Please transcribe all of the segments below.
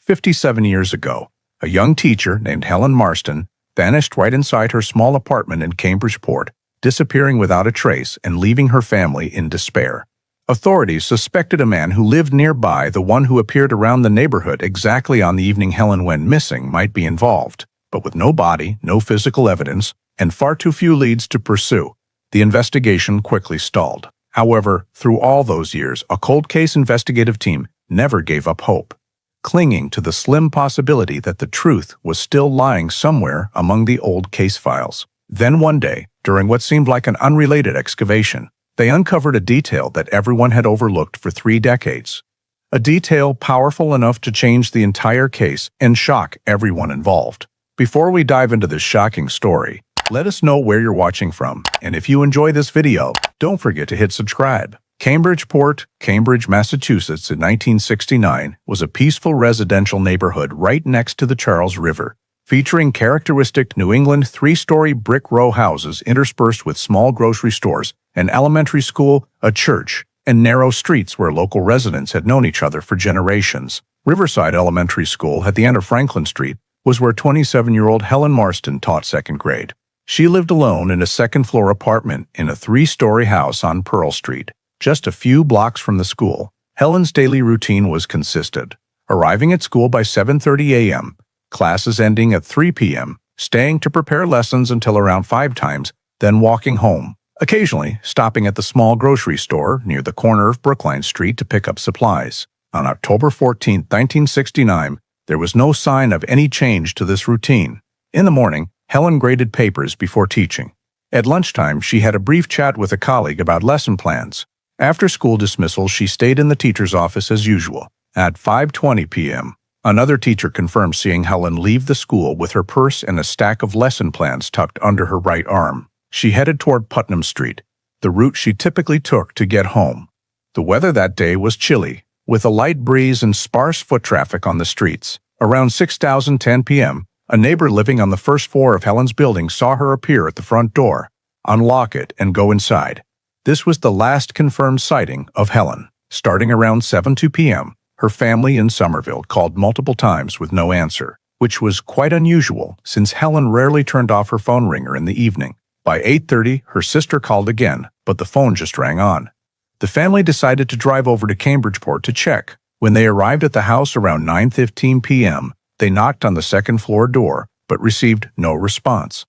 57 years ago, a young teacher named Helen Marston vanished right inside her small apartment in Cambridgeport, disappearing without a trace and leaving her family in despair. Authorities suspected a man who lived nearby, the one who appeared around the neighborhood exactly on the evening Helen went missing, might be involved. But with no body, no physical evidence, and far too few leads to pursue, the investigation quickly stalled. However, through all those years, a cold case investigative team never gave up hope, clinging to the slim possibility that the truth was still lying somewhere among the old case files. Then one day, during what seemed like an unrelated excavation, they uncovered a detail that everyone had overlooked for 3 decades. A detail powerful enough to change the entire case and shock everyone involved. Before we dive into this shocking story, let us know where you're watching from, and if you enjoy this video, don't forget to hit subscribe. Cambridgeport, Cambridge, Massachusetts in 1969 was a peaceful residential neighborhood right next to the Charles River, featuring characteristic New England 3-story brick row houses interspersed with small grocery stores, an elementary school, a church, and narrow streets where local residents had known each other for generations. Riverside Elementary School at the end of Franklin Street was where 27-year-old Helen Marston taught 2nd grade. She lived alone in a 2nd-floor apartment in a 3-story house on Pearl Street, just a few blocks from the school. Helen's daily routine was consistent: arriving at school by 7:30 a.m., classes ending at 3 p.m., staying to prepare lessons until around 5 times, then walking home, occasionally stopping at the small grocery store near the corner of Brookline Street to pick up supplies. On October 14, 1969, there was no sign of any change to this routine. In the morning, Helen graded papers before teaching. At lunchtime, she had a brief chat with a colleague about lesson plans. After school dismissal, she stayed in the teacher's office as usual. At 5:20 p.m., another teacher confirmed seeing Helen leave the school with her purse and a stack of lesson plans tucked under her right arm. She headed toward Putnam Street, the route she typically took to get home. The weather that day was chilly, with a light breeze and sparse foot traffic on the streets. Around 6:10 p.m., a neighbor living on the 1st floor of Helen's building saw her appear at the front door, unlock it, and go inside. This was the last confirmed sighting of Helen. Starting around 7:02 p.m., her family in Somerville called multiple times with no answer, which was quite unusual since Helen rarely turned off her phone ringer in the evening. By 8:30, her sister called again, but the phone just rang on. The family decided to drive over to Cambridgeport to check. When they arrived at the house around 9:15 p.m., they knocked on the 2nd-floor door, but received no response.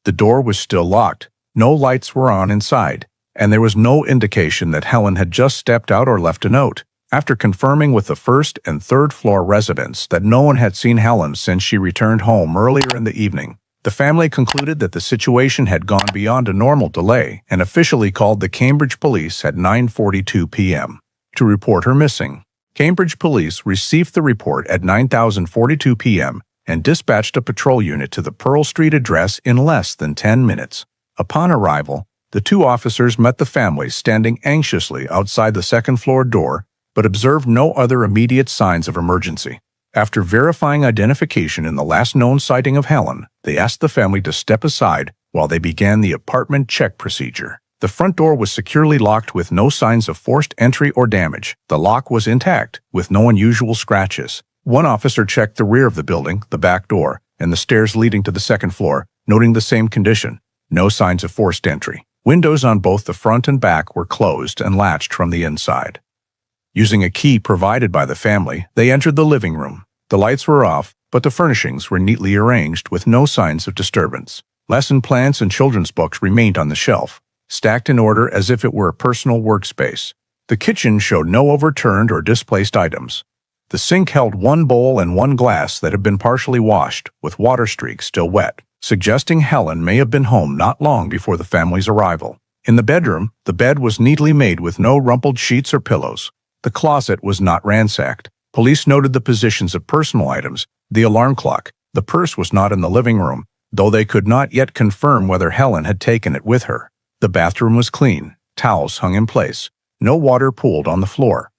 The door was still locked, no lights were on inside, and there was no indication that Helen had just stepped out or left a note. After confirming with the 1st and 3rd-floor residents that no one had seen Helen since she returned home earlier in the evening, the family concluded that the situation had gone beyond a normal delay and officially called the Cambridge police at 9:42 p.m. to report her missing. Cambridge police received the report at 9:42 p.m. and dispatched a patrol unit to the Pearl Street address in less than 10 minutes. Upon arrival, the 2 officers met the family standing anxiously outside the 2nd-floor door, but observed no other immediate signs of emergency. After verifying identification in the last known sighting of Helen, they asked the family to step aside while they began the apartment check procedure. The front door was securely locked with no signs of forced entry or damage. The lock was intact, with no unusual scratches. One officer checked the rear of the building, the back door, and the stairs leading to the 2nd floor, noting the same condition: no signs of forced entry. Windows on both the front and back were closed and latched from the inside. Using a key provided by the family, they entered the living room. The lights were off, but the furnishings were neatly arranged with no signs of disturbance. Lesson plans and children's books remained on the shelf, stacked in order as if it were a personal workspace. The kitchen showed no overturned or displaced items. The sink held one bowl and one glass that had been partially washed, with water streaks still wet, suggesting Helen may have been home not long before the family's arrival. In the bedroom, the bed was neatly made with no rumpled sheets or pillows. The closet was not ransacked. Police noted the positions of personal items, the alarm clock. The purse was not in the living room, though they could not yet confirm whether Helen had taken it with her. The bathroom was clean, towels hung in place, no water pooled on the floor.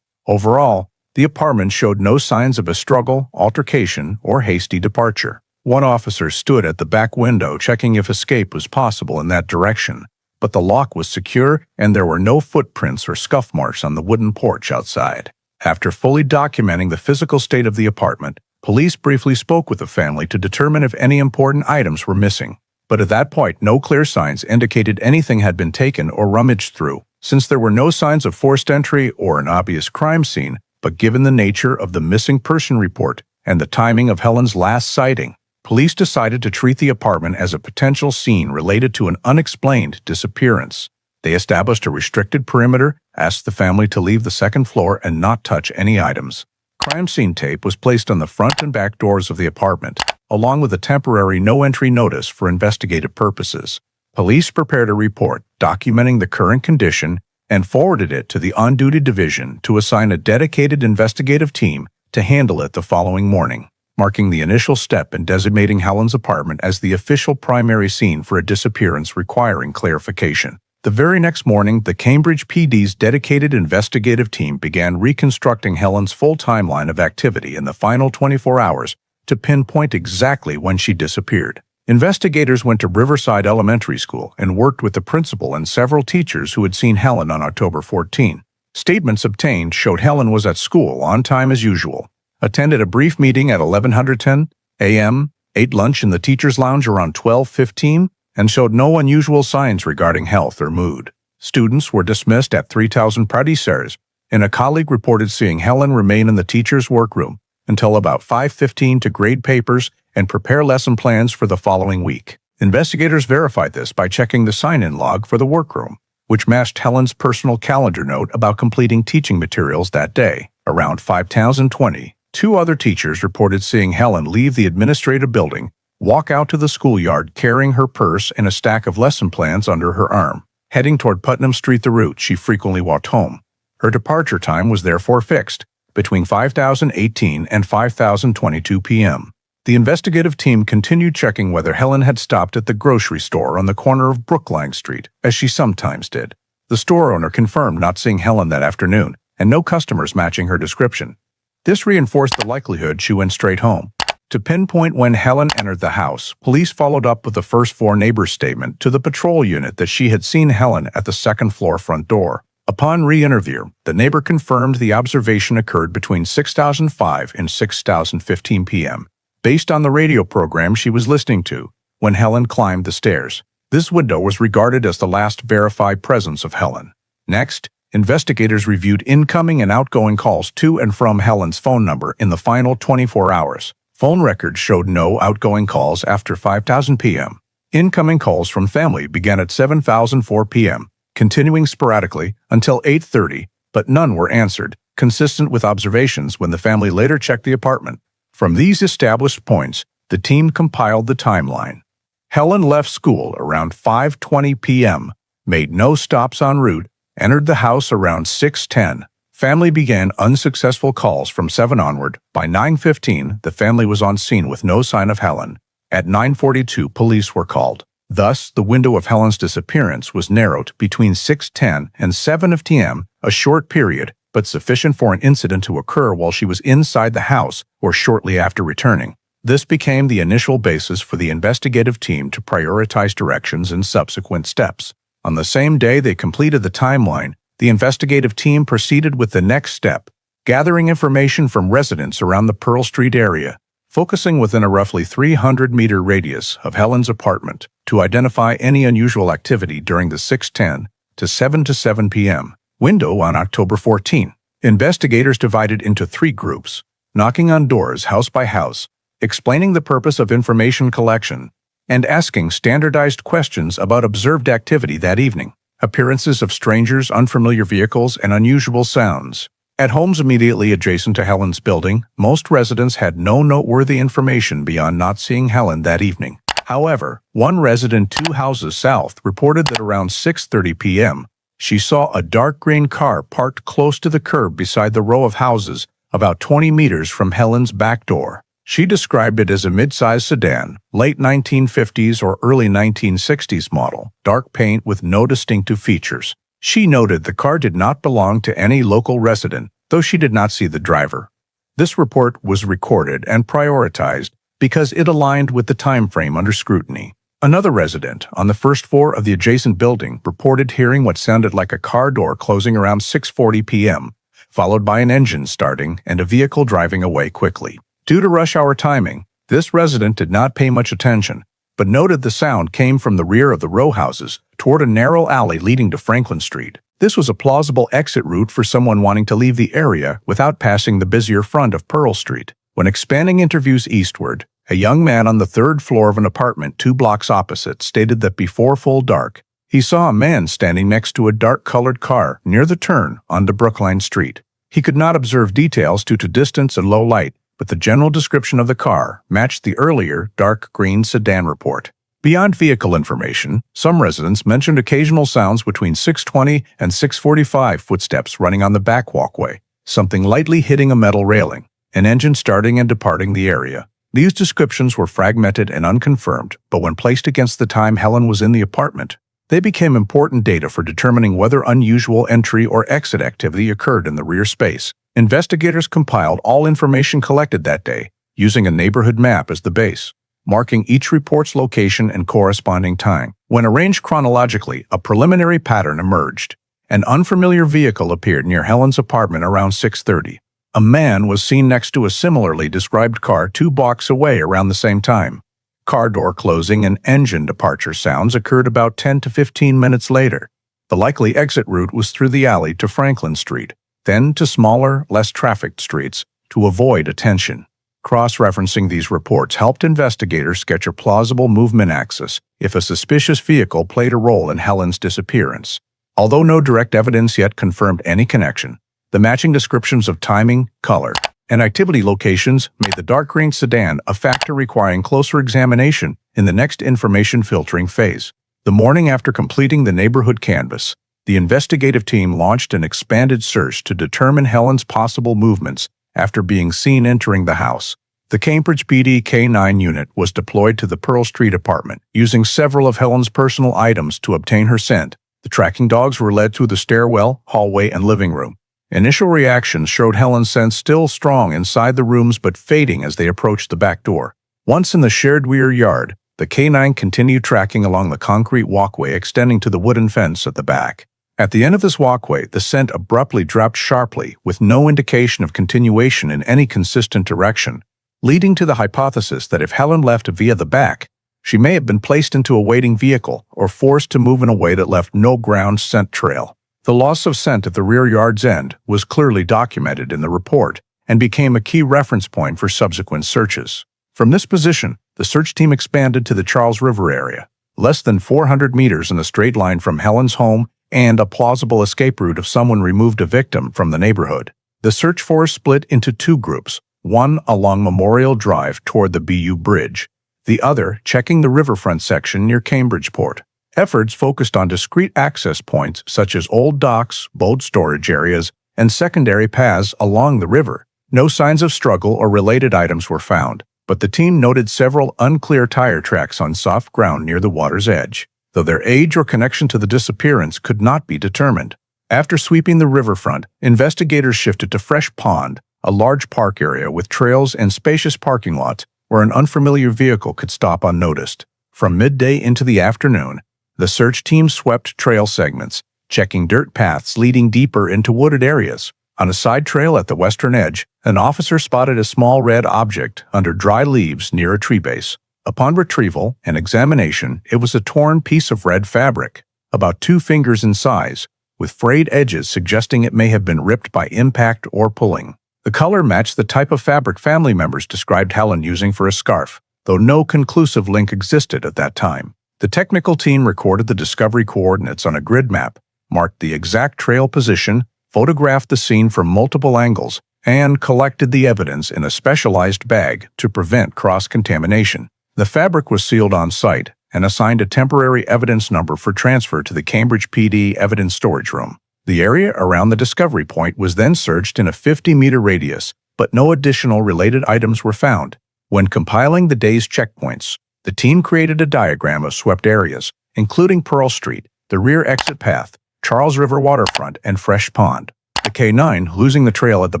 Overall, the apartment showed no signs of a struggle, altercation, or hasty departure. One officer stood at the back window checking if escape was possible in that direction, but the lock was secure and there were no footprints or scuff marks on the wooden porch outside. After fully documenting the physical state of the apartment, police briefly spoke with the family to determine if any important items were missing. But at that point, no clear signs indicated anything had been taken or rummaged through. Since there were no signs of forced entry or an obvious crime scene, but given the nature of the missing person report and the timing of Helen's last sighting, police decided to treat the apartment as a potential scene related to an unexplained disappearance. They established a restricted perimeter, asked the family to leave the second floor and not touch any items. Crime scene tape was placed on the front and back doors of the apartment, along with a temporary no-entry notice for investigative purposes. Police prepared a report documenting the current condition and forwarded it to the on-duty division to assign a dedicated investigative team to handle it the following morning, marking the initial step in designating Helen's apartment as the official primary scene for a disappearance requiring clarification. The very next morning, the Cambridge PD's dedicated investigative team began reconstructing Helen's full timeline of activity in the final 24 hours to pinpoint exactly when she disappeared. Investigators went to Riverside Elementary School and worked with the principal and several teachers who had seen Helen on October 14. Statements obtained showed Helen was at school on time as usual, attended a brief meeting at 11:10 a.m., ate lunch in the teacher's lounge around 12:15, and showed no unusual signs regarding health or mood. Students were dismissed at 3,000 Pradisers, and a colleague reported seeing Helen remain in the teacher's workroom until about 5:15 to grade papers and prepare lesson plans for the following week. Investigators verified this by checking the sign-in log for the workroom, which matched Helen's personal calendar note about completing teaching materials that day. Around 5:20, two other teachers reported seeing Helen leave the administrative building, walk out to the schoolyard carrying her purse and a stack of lesson plans under her arm. Heading toward Putnam Street, the route she frequently walked home. Her departure time was therefore fixed, between 5:18 and 5:22 p.m. The investigative team continued checking whether Helen had stopped at the grocery store on the corner of Brookline Street, as she sometimes did. The store owner confirmed not seeing Helen that afternoon, and no customers matching her description. This reinforced the likelihood she went straight home. To pinpoint when Helen entered the house, police followed up with the first floor neighbor's statement to the patrol unit that she had seen Helen at the second floor front door. Upon re-interview, the neighbor confirmed the observation occurred between 6:05 and 6:15 p.m., based on the radio program she was listening to when Helen climbed the stairs. This window was regarded as the last verified presence of Helen. Next, investigators reviewed incoming and outgoing calls to and from Helen's phone number in the final 24 hours. Phone records showed no outgoing calls after 5:00 p.m. Incoming calls from family began at 7:04 p.m., continuing sporadically until 8:30, but none were answered, consistent with observations when the family later checked the apartment. From these established points, the team compiled the timeline. Helen left school around 5:20 p.m., made no stops en route, entered the house around 6:10. Family began unsuccessful calls from 7 onward. By 9:15, the family was on scene with no sign of Helen. At 9:42, police were called. Thus, the window of Helen's disappearance was narrowed between 6:10 and 7 p.m., a short period, but sufficient for an incident to occur while she was inside the house or shortly after returning. This became the initial basis for the investigative team to prioritize directions and subsequent steps. On the same day they completed the timeline, the investigative team proceeded with the next step, gathering information from residents around the Pearl Street area, focusing within a roughly 300-meter radius of Helen's apartment to identify any unusual activity during the 6:10 to 7 p.m. window on October 14. Investigators divided into 3 groups, knocking on doors house by house, explaining the purpose of information collection, and asking standardized questions about observed activity that evening. Appearances of strangers, unfamiliar vehicles, and unusual sounds. At homes immediately adjacent to Helen's building, most residents had no noteworthy information beyond not seeing Helen that evening. However, one resident 2 houses south reported that around 6:30 p.m., she saw a dark green car parked close to the curb beside the row of houses about 20 meters from Helen's back door. She described it as a mid-sized sedan, late 1950s or early 1960s model, dark paint with no distinctive features. She noted the car did not belong to any local resident, though she did not see the driver. This report was recorded and prioritized because it aligned with the time frame under scrutiny. Another resident on the first floor of the adjacent building reported hearing what sounded like a car door closing around 6:40 p.m., followed by an engine starting and a vehicle driving away quickly. Due to rush hour timing, this resident did not pay much attention, but noted the sound came from the rear of the row houses toward a narrow alley leading to Franklin Street. This was a plausible exit route for someone wanting to leave the area without passing the busier front of Pearl Street. When expanding interviews eastward, a young man on the third floor of an apartment 2 blocks opposite stated that before full dark, he saw a man standing next to a dark-colored car near the turn onto Brookline Street. He could not observe details due to distance and low light, but the general description of the car matched the earlier dark green sedan report. Beyond vehicle information, some residents mentioned occasional sounds between 6:20 and 6:45 footsteps running on the back walkway, something lightly hitting a metal railing, an engine starting and departing the area. These descriptions were fragmented and unconfirmed, but when placed against the time Helen was in the apartment, they became important data for determining whether unusual entry or exit activity occurred in the rear space. Investigators compiled all information collected that day, using a neighborhood map as the base, marking each report's location and corresponding time. When arranged chronologically, a preliminary pattern emerged. An unfamiliar vehicle appeared near Helen's apartment around 6:30. A man was seen next to a similarly described car 2 blocks away around the same time. Car door closing and engine departure sounds occurred about 10 to 15 minutes later. The likely exit route was through the alley to Franklin Street, then to smaller, less trafficked streets to avoid attention. Cross-referencing these reports helped investigators sketch a plausible movement axis if a suspicious vehicle played a role in Helen's disappearance. Although no direct evidence yet confirmed any connection, the matching descriptions of timing, color, and activity locations made the dark green sedan a factor requiring closer examination in the next information filtering phase. The morning after completing the neighborhood canvass, the investigative team launched an expanded search to determine Helen's possible movements after being seen entering the house. The Cambridge PD K9 unit was deployed to the Pearl Street apartment, using several of Helen's personal items to obtain her scent. The tracking dogs were led through the stairwell, hallway, and living room. Initial reactions showed Helen's scent still strong inside the rooms but fading as they approached the back door. Once in the shared rear yard, the K9 continued tracking along the concrete walkway extending to the wooden fence at the back. At the end of this walkway, the scent abruptly dropped sharply with no indication of continuation in any consistent direction, leading to the hypothesis that if Helen left via the back, she may have been placed into a waiting vehicle or forced to move in a way that left no ground scent trail. The loss of scent at the rear yard's end was clearly documented in the report and became a key reference point for subsequent searches. From this position, the search team expanded to the Charles River area, less than 400 meters in a straight line from Helen's home and a plausible escape route if someone removed a victim from the neighborhood. The search force split into 2 groups, one along Memorial Drive toward the BU Bridge, the other checking the riverfront section near Cambridgeport. Efforts focused on discrete access points such as old docks, boat storage areas, and secondary paths along the river. No signs of struggle or related items were found, but the team noted several unclear tire tracks on soft ground near the water's edge, though their age or connection to the disappearance could not be determined. After sweeping the riverfront, investigators shifted to Fresh Pond, a large park area with trails and spacious parking lots where an unfamiliar vehicle could stop unnoticed. From midday into the afternoon, the search team swept trail segments, checking dirt paths leading deeper into wooded areas. On a side trail at the western edge, an officer spotted a small red object under dry leaves near a tree base. Upon retrieval and examination, it was a torn piece of red fabric, about 2 fingers in size, with frayed edges suggesting it may have been ripped by impact or pulling. The color matched the type of fabric family members described Helen using for a scarf, though no conclusive link existed at that time. The technical team recorded the discovery coordinates on a grid map, marked the exact trail position, photographed the scene from multiple angles, and collected the evidence in a specialized bag to prevent cross-contamination. The fabric was sealed on site and assigned a temporary evidence number for transfer to the Cambridge PD evidence storage room. The area around the discovery point was then searched in a 50-meter radius, but no additional related items were found. When compiling the day's checkpoints, the team created a diagram of swept areas, including Pearl Street, the rear exit path, Charles River waterfront, and Fresh Pond. The K9, losing the trail at the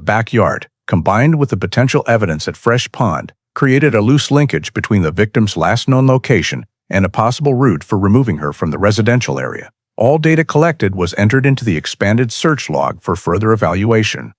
backyard, combined with the potential evidence at Fresh Pond, created a loose linkage between the victim's last known location and a possible route for removing her from the residential area. All data collected was entered into the expanded search log for further evaluation.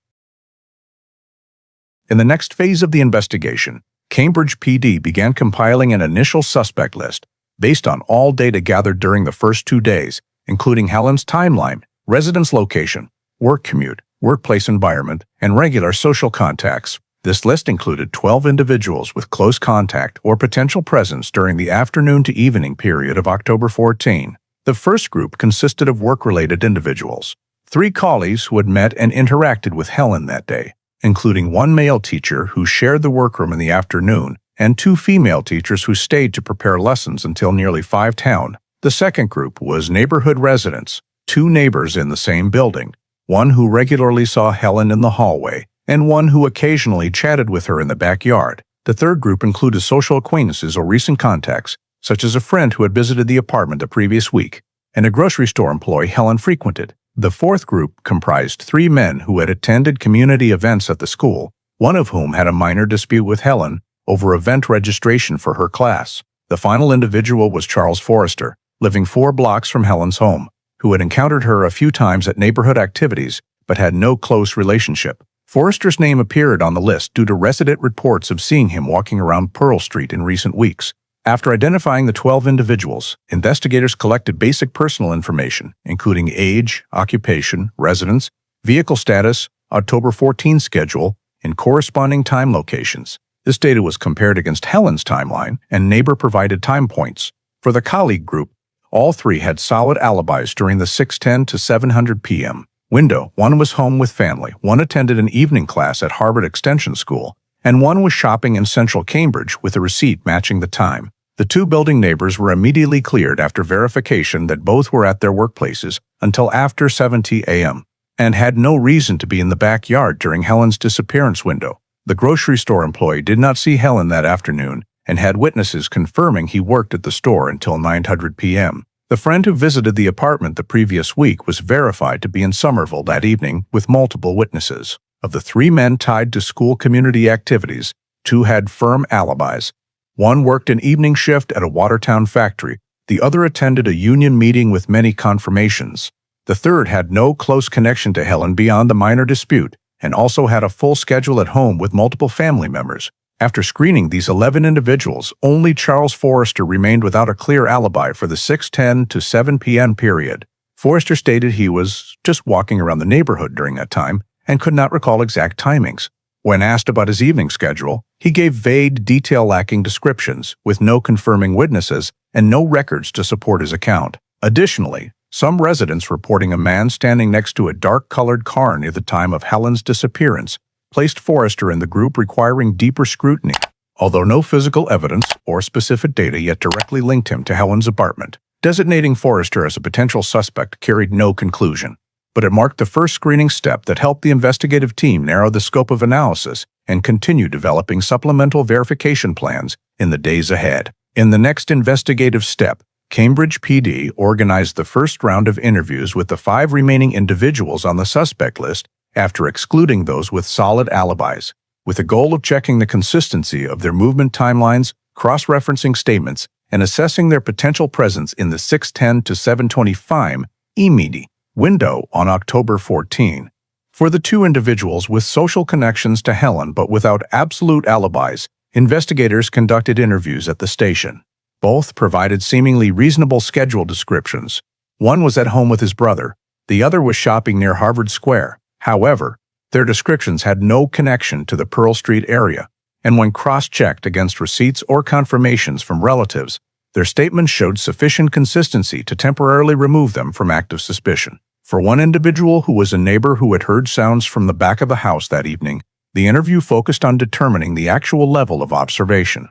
In the next phase of the investigation, Cambridge PD began compiling an initial suspect list based on all data gathered during the first 2 days, including Helen's timeline, residence location, work commute, workplace environment, and regular social contacts. This list included 12 individuals with close contact or potential presence during the afternoon to evening period of October 14. The first group consisted of work-related individuals, 3 colleagues who had met and interacted with Helen that day, including 1 male teacher who shared the workroom in the afternoon and 2 female teachers who stayed to prepare lessons until nearly 5 town. The second group was neighborhood residents, 2 neighbors in the same building, 1 who regularly saw Helen in the hallway, and 1 who occasionally chatted with her in the backyard. The third group included social acquaintances or recent contacts, such as a friend who had visited the apartment the previous week, and a grocery store employee Helen frequented. The fourth group comprised 3 men who had attended community events at the school, one of whom had a minor dispute with Helen over event registration for her class. The final individual was Charles Forrester, living 4 blocks from Helen's home, who had encountered her a few times at neighborhood activities but had no close relationship. Forrester's name appeared on the list due to resident reports of seeing him walking around Pearl Street in recent weeks. After identifying the 12 individuals, investigators collected basic personal information, including age, occupation, residence, vehicle status, October 14 schedule, and corresponding time locations. This data was compared against Helen's timeline and neighbor-provided time points. For the colleague group, all 3 had solid alibis during the 6:10 to 7:00 p.m. window. 1 was home with family, 1 attended an evening class at Harvard Extension School, and 1 was shopping in central Cambridge with a receipt matching the time. The 2 building neighbors were immediately cleared after verification that both were at their workplaces until after 7:00 a.m. and had no reason to be in the backyard during Helen's disappearance window. The grocery store employee did not see Helen that afternoon and had witnesses confirming he worked at the store until 9:00 p.m. The friend who visited the apartment the previous week was verified to be in Somerville that evening with multiple witnesses. Of the 3 men tied to school community activities, 2 had firm alibis. 1 worked an evening shift at a Watertown factory, the other attended a union meeting with many confirmations. The third had no close connection to Helen beyond the minor dispute and also had a full schedule at home with multiple family members. After screening these 11 individuals, only Charles Forrester remained without a clear alibi for the 6:10 to 7 p.m. period. Forrester stated he was just walking around the neighborhood during that time and could not recall exact timings. When asked about his evening schedule, he gave vague, detail-lacking descriptions with no confirming witnesses and no records to support his account. Additionally, some residents reporting a man standing next to a dark-colored car near the time of Helen's disappearance placed Forrester in the group requiring deeper scrutiny, although no physical evidence or specific data yet directly linked him to Helen's apartment. Designating Forrester as a potential suspect carried no conclusion, but it marked the first screening step that helped the investigative team narrow the scope of analysis and continue developing supplemental verification plans in the days ahead. In the next investigative step, Cambridge PD organized the first round of interviews with the 5 remaining individuals on the suspect list after excluding those with solid alibis, with the goal of checking the consistency of their movement timelines, cross-referencing statements, and assessing their potential presence in the 6:10 to 7:25 e-meeting window on October 14. For the 2 individuals with social connections to Helen but without absolute alibis, investigators conducted interviews at the station. Both provided seemingly reasonable schedule descriptions. 1 was at home with his brother, the other was shopping near Harvard Square. However, their descriptions had no connection to the Pearl Street area, and when cross-checked against receipts or confirmations from relatives, their statements showed sufficient consistency to temporarily remove them from active suspicion. For 1 individual who was a neighbor who had heard sounds from the back of the house that evening, the interview focused on determining the actual level of observation.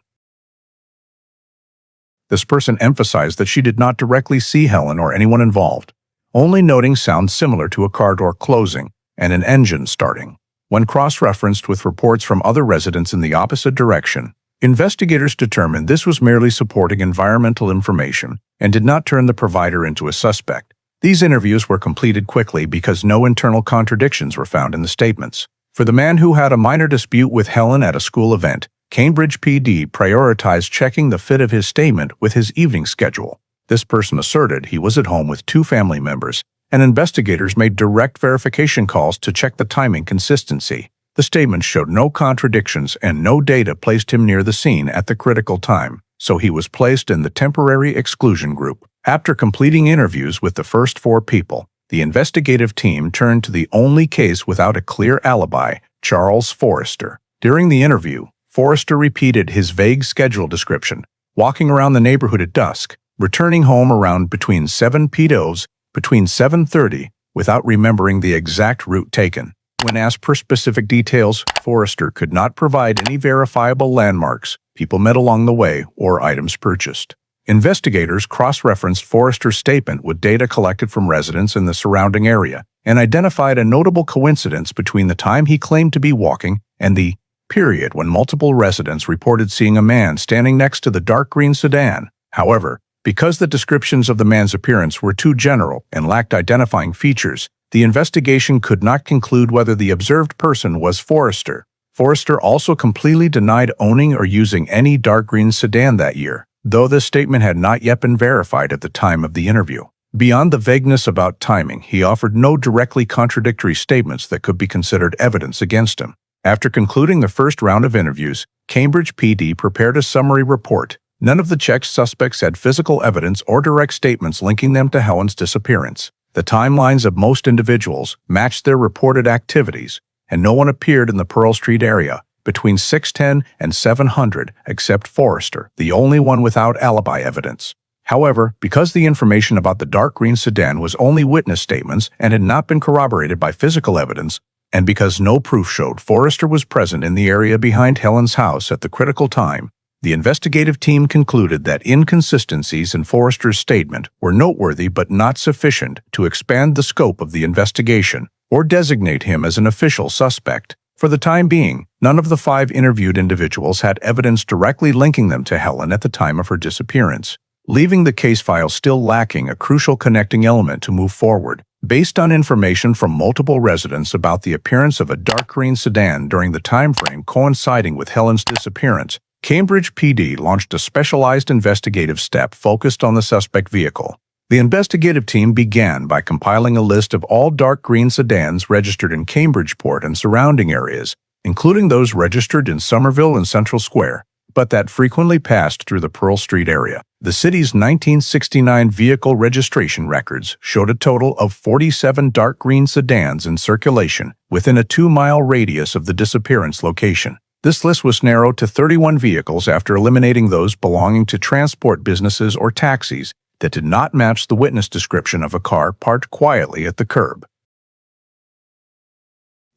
This person emphasized that she did not directly see Helen or anyone involved, only noting sounds similar to a car door closing and an engine starting. When cross-referenced with reports from other residents in the opposite direction, investigators determined this was merely supporting environmental information and did not turn the provider into a suspect. These interviews were completed quickly because no internal contradictions were found in the statements. For the man who had a minor dispute with Helen at a school event, Cambridge PD prioritized checking the fit of his statement with his evening schedule. This person asserted he was at home with 2 family members, and investigators made direct verification calls to check the timing consistency. The statement showed no contradictions and no data placed him near the scene at the critical time, so he was placed in the temporary exclusion group. After completing interviews with the first 4 people, the investigative team turned to the only case without a clear alibi, Charles Forrester. During the interview, Forrester repeated his vague schedule description, walking around the neighborhood at dusk, returning home around between 7 p.m. between 7:30, without remembering the exact route taken. When asked for specific details, Forrester could not provide any verifiable landmarks, people met along the way, or items purchased. Investigators cross-referenced Forrester's statement with data collected from residents in the surrounding area and identified a notable coincidence between the time he claimed to be walking and the period when multiple residents reported seeing a man standing next to the dark green sedan. However, because the descriptions of the man's appearance were too general and lacked identifying features, the investigation could not conclude whether the observed person was Forrester. Forrester also completely denied owning or using any dark green sedan that year, though this statement had not yet been verified at the time of the interview. Beyond the vagueness about timing, he offered no directly contradictory statements that could be considered evidence against him. After concluding the first round of interviews, Cambridge PD prepared a summary report. None of the checked suspects had physical evidence or direct statements linking them to Helen's disappearance. The timelines of most individuals matched their reported activities, and no one appeared in the Pearl Street area between 6:10 and 700 except Forrester, the only one without alibi evidence. However, because the information about the dark green sedan was only witness statements and had not been corroborated by physical evidence, and because no proof showed Forrester was present in the area behind Helen's house at the critical time, the investigative team concluded that inconsistencies in Forrester's statement were noteworthy but not sufficient to expand the scope of the investigation or designate him as an official suspect. For the time being, none of the 5 interviewed individuals had evidence directly linking them to Helen at the time of her disappearance, leaving the case file still lacking a crucial connecting element to move forward. Based on information from multiple residents about the appearance of a dark green sedan during the time frame coinciding with Helen's disappearance, Cambridge PD launched a specialized investigative step focused on the suspect vehicle. The investigative team began by compiling a list of all dark green sedans registered in Cambridgeport and surrounding areas, including those registered in Somerville and Central Square, but that frequently passed through the Pearl Street area. The city's 1969 vehicle registration records showed a total of 47 dark green sedans in circulation within a 2-mile radius of the disappearance location. This list was narrowed to 31 vehicles after eliminating those belonging to transport businesses or taxis that did not match the witness description of a car parked quietly at the curb.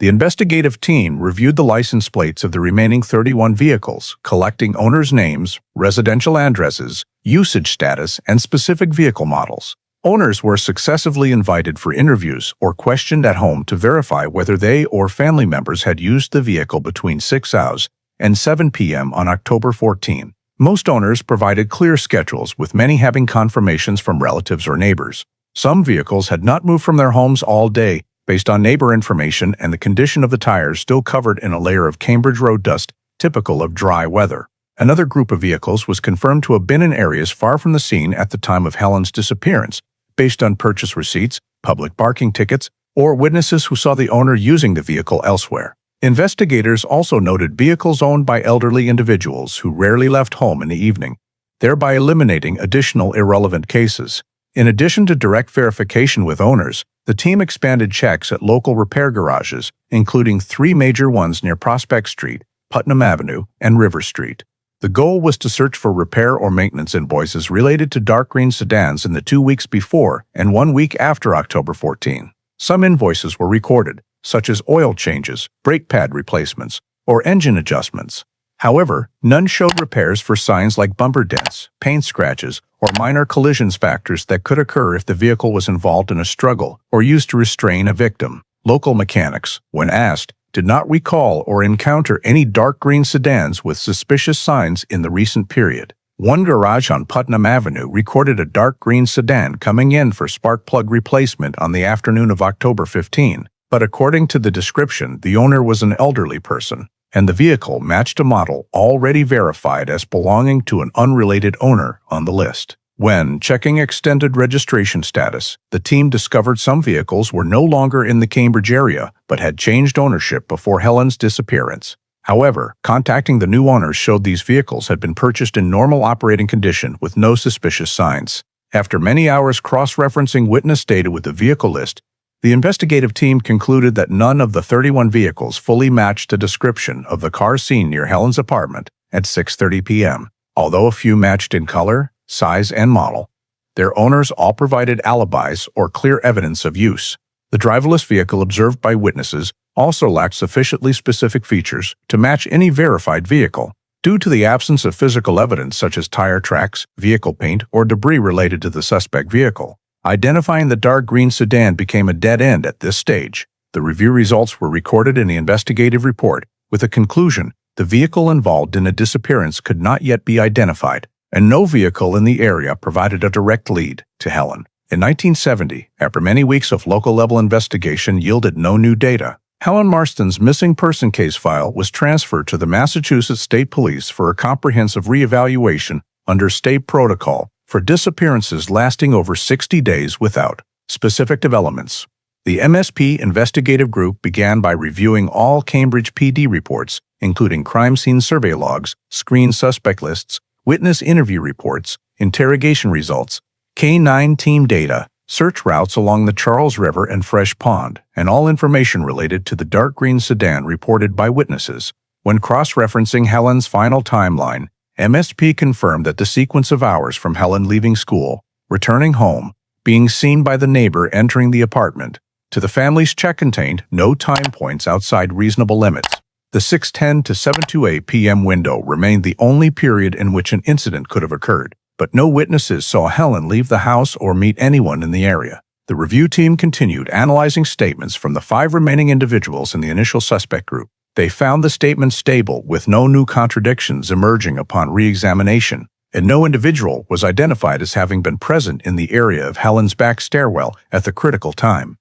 The investigative team reviewed the license plates of the remaining 31 vehicles, collecting owners' names, residential addresses, usage status, and specific vehicle models. Owners were successively invited for interviews or questioned at home to verify whether they or family members had used the vehicle between 6 hours and 7 p.m. on October 14. Most owners provided clear schedules, with many having confirmations from relatives or neighbors. Some vehicles had not moved from their homes all day, based on neighbor information and the condition of the tires still covered in a layer of Cambridge road dust, typical of dry weather. Another group of vehicles was confirmed to have been in areas far from the scene at the time of Helen's disappearance, based on purchase receipts, public parking tickets, or witnesses who saw the owner using the vehicle elsewhere. Investigators also noted vehicles owned by elderly individuals who rarely left home in the evening, thereby eliminating additional irrelevant cases. In addition to direct verification with owners, the team expanded checks at local repair garages, including 3 major ones near Prospect Street, Putnam Avenue, and River Street. The goal was to search for repair or maintenance invoices related to dark green sedans in the 2 weeks before and 1 week after October 14. Some invoices were recorded, such as oil changes, brake pad replacements, or engine adjustments. However, none showed repairs for signs like bumper dents, paint scratches, or minor collisions, factors that could occur if the vehicle was involved in a struggle or used to restrain a victim. Local mechanics, when asked, did not recall or encounter any dark green sedans with suspicious signs in the recent period. One garage on Putnam Avenue recorded a dark green sedan coming in for spark plug replacement on the afternoon of October 15, but according to the description, the owner was an elderly person, and the vehicle matched a model already verified as belonging to an unrelated owner on the list. When checking extended registration status, the team discovered some vehicles were no longer in the Cambridge area but had changed ownership before Helen's disappearance. However, contacting the new owners showed these vehicles had been purchased in normal operating condition with no suspicious signs. After many hours cross-referencing witness data with the vehicle list, the investigative team concluded that none of the 31 vehicles fully matched the description of the car seen near Helen's apartment at 6:30 p.m. Although a few matched in color, size, and model, their owners all provided alibis or clear evidence of use. The driverless vehicle observed by witnesses also lacked sufficiently specific features to match any verified vehicle. Due to the absence of physical evidence such as tire tracks, vehicle paint, or debris related to the suspect vehicle, identifying the dark green sedan became a dead end at this stage. The review results were recorded in the investigative report, with a conclusion: the vehicle involved in a disappearance could not yet be identified, and no vehicle in the area provided a direct lead to Helen. In 1970, after many weeks of local-level investigation yielded no new data, Helen Marston's missing person case file was transferred to the Massachusetts State Police for a comprehensive reevaluation under state protocol for disappearances lasting over 60 days without specific developments. The MSP investigative group began by reviewing all Cambridge PD reports, including crime scene survey logs, screen suspect lists, witness interview reports, interrogation results, K-9 team data, search routes along the Charles River and Fresh Pond, and all information related to the dark green sedan reported by witnesses. When cross-referencing Helen's final timeline, MSP confirmed that the sequence of hours from Helen leaving school, returning home, being seen by the neighbor entering the apartment, to the family's check contained no time points outside reasonable limits. The 6:10 to 7:28 p.m. window remained the only period in which an incident could have occurred, but no witnesses saw Helen leave the house or meet anyone in the area. The review team continued analyzing statements from the 5 remaining individuals in the initial suspect group. They found the statements stable, with no new contradictions emerging upon re-examination, and no individual was identified as having been present in the area of Helen's back stairwell at the critical time.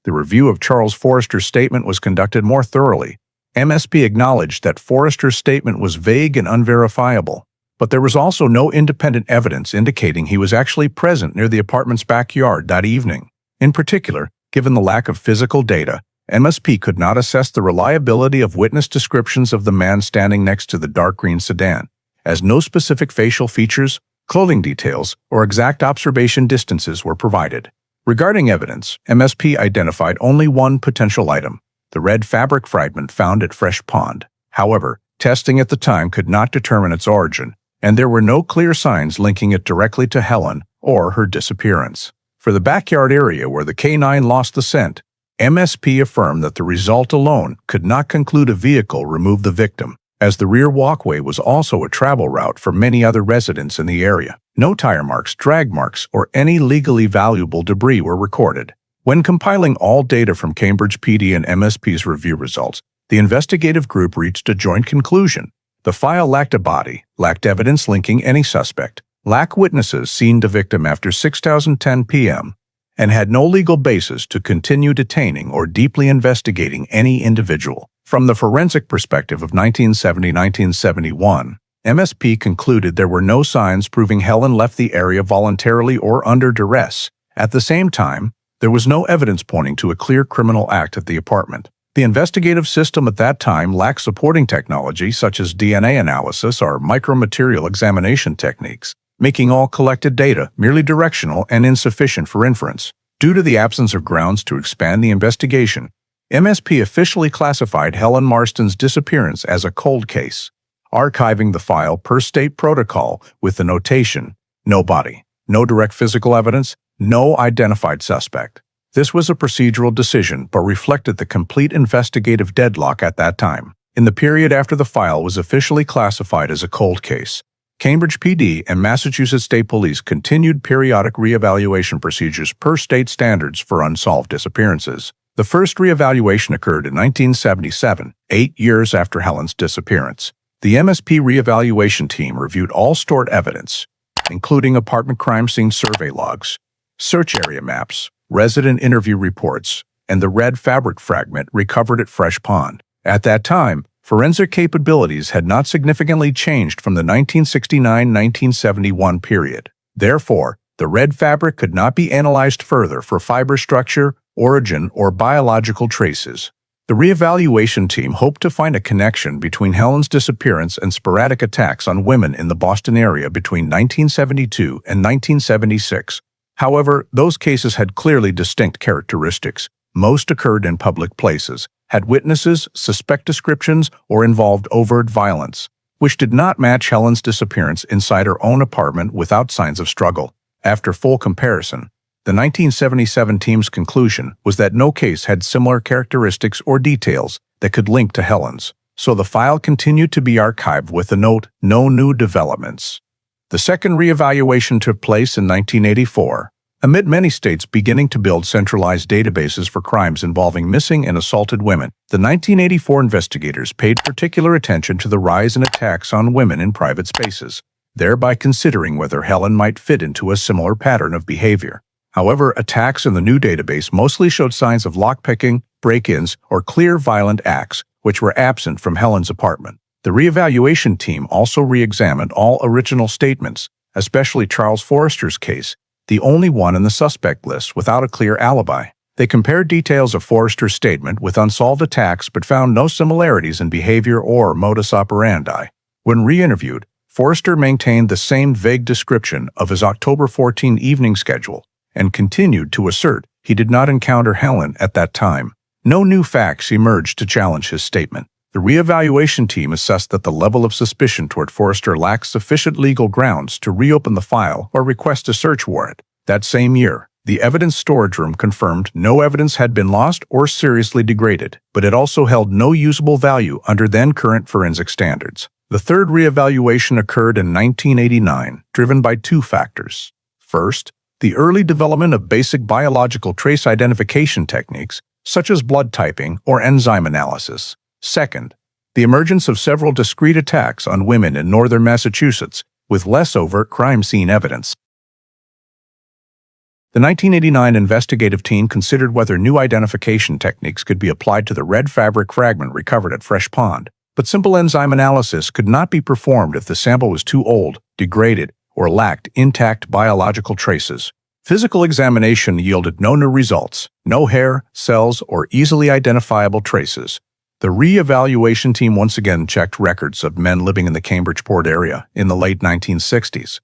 The review of Charles Forrester's statement was conducted more thoroughly. MSP acknowledged that Forrester's statement was vague and unverifiable, but there was also no independent evidence indicating he was actually present near the apartment's backyard that evening. In particular, given the lack of physical data, MSP could not assess the reliability of witness descriptions of the man standing next to the dark green sedan, as no specific facial features, clothing details, or exact observation distances were provided. Regarding evidence, MSP identified only one potential item: the red fabric fragment found at Fresh Pond. However, testing at the time could not determine its origin, and there were no clear signs linking it directly to Helen or her disappearance. For the backyard area where the K-9 lost the scent, MSP affirmed that the result alone could not conclude a vehicle removed the victim, as the rear walkway was also a travel route for many other residents in the area. No tire marks, drag marks, or any legally valuable debris were recorded. When compiling all data from Cambridge PD and MSP's review results, the investigative group reached a joint conclusion. The file lacked a body, lacked evidence linking any suspect, lacked witnesses seen the victim after 6:10 p.m., and had no legal basis to continue detaining or deeply investigating any individual. From the forensic perspective of 1970-1971, MSP concluded there were no signs proving Helen left the area voluntarily or under duress. At the same time, there was no evidence pointing to a clear criminal act at the apartment. The investigative system at that time lacked supporting technology such as DNA analysis or micromaterial examination techniques, making all collected data merely directional and insufficient for inference. Due to the absence of grounds to expand the investigation, MSP officially classified Helen Marston's disappearance as a cold case, archiving the file per state protocol with the notation: no body, no direct physical evidence, no identified suspect. This was a procedural decision but reflected the complete investigative deadlock at that time. In the period after the file was officially classified as a cold case, Cambridge PD and Massachusetts State Police continued periodic reevaluation procedures per state standards for unsolved disappearances. The first reevaluation occurred in 1977, 8 years after Helen's disappearance. The MSP reevaluation team reviewed all stored evidence, including apartment crime scene survey logs, search area maps, resident interview reports, and the red fabric fragment recovered at Fresh Pond. At that time, Forensic capabilities had not significantly changed from the 1969-1971 period. Therefore, the red fabric could not be analyzed further for fiber structure, origin, or biological traces. The reevaluation team hoped to find a connection between Helen's disappearance and sporadic attacks on women in the Boston area between 1972 and 1976. However, those cases had clearly distinct characteristics. Most occurred in public places, had witnesses, suspect descriptions, or involved overt violence, which did not match Helen's disappearance inside her own apartment without signs of struggle. After full comparison, the 1977 team's conclusion was that no case had similar characteristics or details that could link to Helen's, so the file continued to be archived with the note, "No new developments." The second reevaluation took place in 1984. Amid many states beginning to build centralized databases for crimes involving missing and assaulted women, the 1984 investigators paid particular attention to the rise in attacks on women in private spaces, thereby considering whether Helen might fit into a similar pattern of behavior. However, attacks in the new database mostly showed signs of lockpicking, break-ins, or clear violent acts, which were absent from Helen's apartment. The reevaluation team also re-examined all original statements, especially Charles Forrester's case, the only one in the suspect list without a clear alibi. They compared details of Forrester's statement with unsolved attacks but found no similarities in behavior or modus operandi. When re-interviewed, Forrester maintained the same vague description of his October 14 evening schedule and continued to assert he did not encounter Helen at that time. No new facts emerged to challenge his statement. The reevaluation team assessed that the level of suspicion toward Forrester lacked sufficient legal grounds to reopen the file or request a search warrant. That same year, the evidence storage room confirmed no evidence had been lost or seriously degraded, but it also held no usable value under then-current forensic standards. The third reevaluation occurred in 1989, driven by two factors. First, the early development of basic biological trace identification techniques, such as blood typing or enzyme analysis. Second, the emergence of several discrete attacks on women in northern Massachusetts with less overt crime scene evidence. The 1989 investigative team considered whether new identification techniques could be applied to the red fabric fragment recovered at Fresh Pond, but simple enzyme analysis could not be performed if the sample was too old, degraded, or lacked intact biological traces. Physical examination yielded no new results, no hair, cells, or easily identifiable traces. The re-evaluation team once again checked records of men living in the Cambridgeport area in the late 1960s,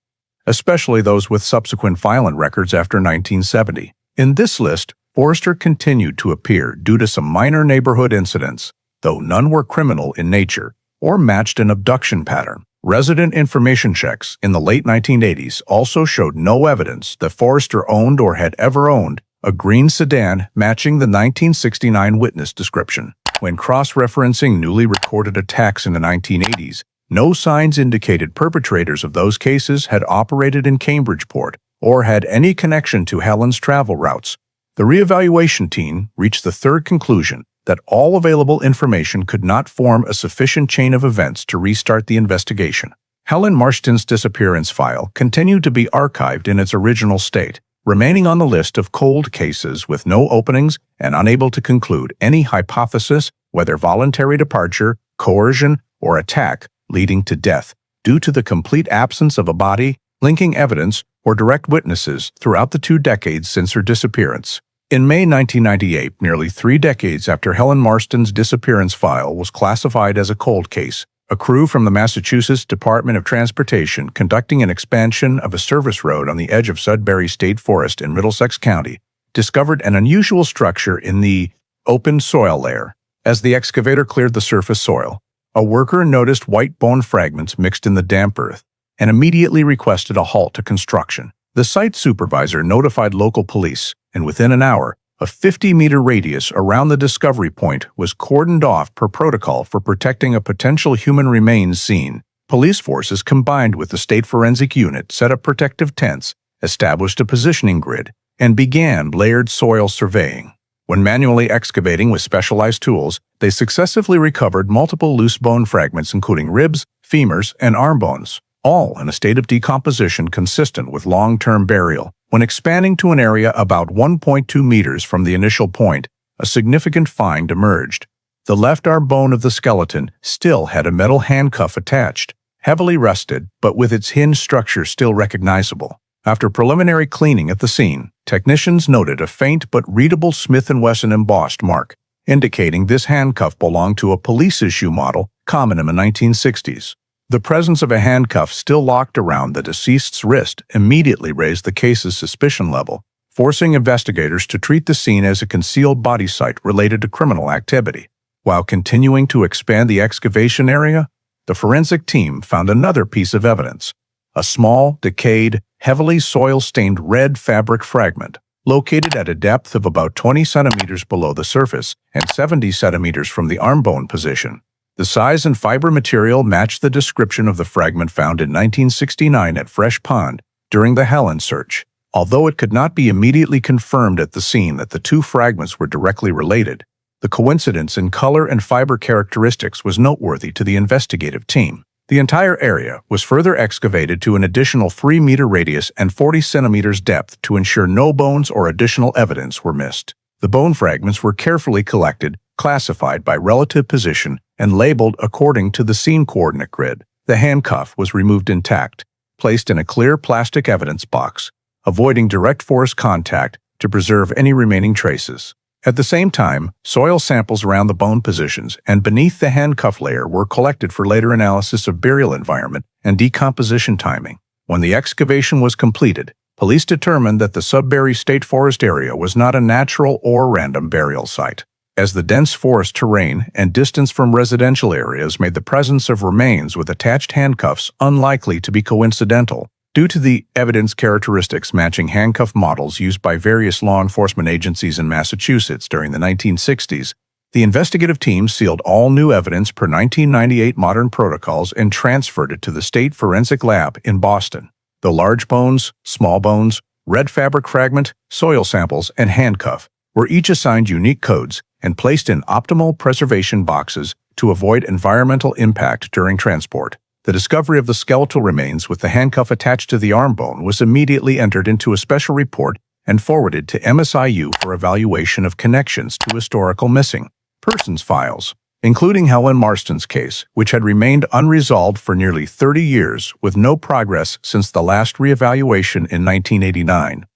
especially those with subsequent violent records after 1970. In this list, Forrester continued to appear due to some minor neighborhood incidents, though none were criminal in nature or matched an abduction pattern. Resident information checks in the late 1980s also showed no evidence that Forrester owned or had ever owned a green sedan matching the 1969 witness description. When cross-referencing newly recorded attacks in the 1980s, no signs indicated perpetrators of those cases had operated in Cambridgeport or had any connection to Helen's travel routes. The reevaluation team reached the third conclusion that all available information could not form a sufficient chain of events to restart the investigation. Helen Marston's disappearance file continued to be archived in its original state, remaining on the list of cold cases with no openings and unable to conclude any hypothesis, whether voluntary departure, coercion, or attack, leading to death, due to the complete absence of a body, linking evidence, or direct witnesses throughout the 2 decades since her disappearance. In May 1998, nearly 3 decades after Helen Marston's disappearance file was classified as a cold case, a crew from the Massachusetts Department of Transportation conducting an expansion of a service road on the edge of Sudbury State Forest in Middlesex County discovered an unusual structure in the open soil layer. As the excavator cleared the surface soil, a worker noticed white bone fragments mixed in the damp earth and immediately requested a halt to construction. The site supervisor notified local police, and within an hour, a 50-meter radius around the discovery point was cordoned off per protocol for protecting a potential human remains scene. Police forces combined with the state forensic unit set up protective tents, established a positioning grid, and began layered soil surveying. When manually excavating with specialized tools, they successfully recovered multiple loose bone fragments including ribs, femurs, and arm bones, all in a state of decomposition consistent with long-term burial. When expanding to an area about 1.2 meters from the initial point, a significant find emerged. The left arm bone of the skeleton still had a metal handcuff attached, heavily rusted but with its hinge structure still recognizable. After preliminary cleaning at the scene, technicians noted a faint but readable Smith & Wesson embossed mark, indicating this handcuff belonged to a police-issue model common in the 1960s. The presence of a handcuff still locked around the deceased's wrist immediately raised the case's suspicion level, forcing investigators to treat the scene as a concealed body site related to criminal activity. While continuing to expand the excavation area, the forensic team found another piece of evidence: a small, decayed, heavily soil-stained red fabric fragment, located at a depth of about 20 centimeters below the surface and 70 centimeters from the arm bone position. The size and fiber material matched the description of the fragment found in 1969 at Fresh Pond during the Helen search. Although it could not be immediately confirmed at the scene that the two fragments were directly related, the coincidence in color and fiber characteristics was noteworthy to the investigative team. The entire area was further excavated to an additional 3-meter radius and 40 centimeters depth to ensure no bones or additional evidence were missed. The bone fragments were carefully collected, classified by relative position, and labeled according to the scene coordinate grid. The handcuff was removed intact, placed in a clear plastic evidence box, avoiding direct force contact to preserve any remaining traces. At the same time, soil samples around the bone positions and beneath the handcuff layer were collected for later analysis of burial environment and decomposition timing. When the excavation was completed, police determined that the Sudbury State Forest area was not a natural or random burial site, as the dense forest terrain and distance from residential areas made the presence of remains with attached handcuffs unlikely to be coincidental. Due to the evidence characteristics matching handcuff models used by various law enforcement agencies in Massachusetts during the 1960s, the investigative team sealed all new evidence per 1998 modern protocols and transferred it to the State Forensic Lab in Boston. The large bones, small bones, red fabric fragment, soil samples, and handcuff were each assigned unique codes and placed in optimal preservation boxes to avoid environmental impact during transport. The discovery of the skeletal remains with the handcuff attached to the arm bone was immediately entered into a special report and forwarded to MSIU for evaluation of connections to historical missing persons files, including Helen Marston's case, which had remained unresolved for nearly 30 years with no progress since the last reevaluation in 1989.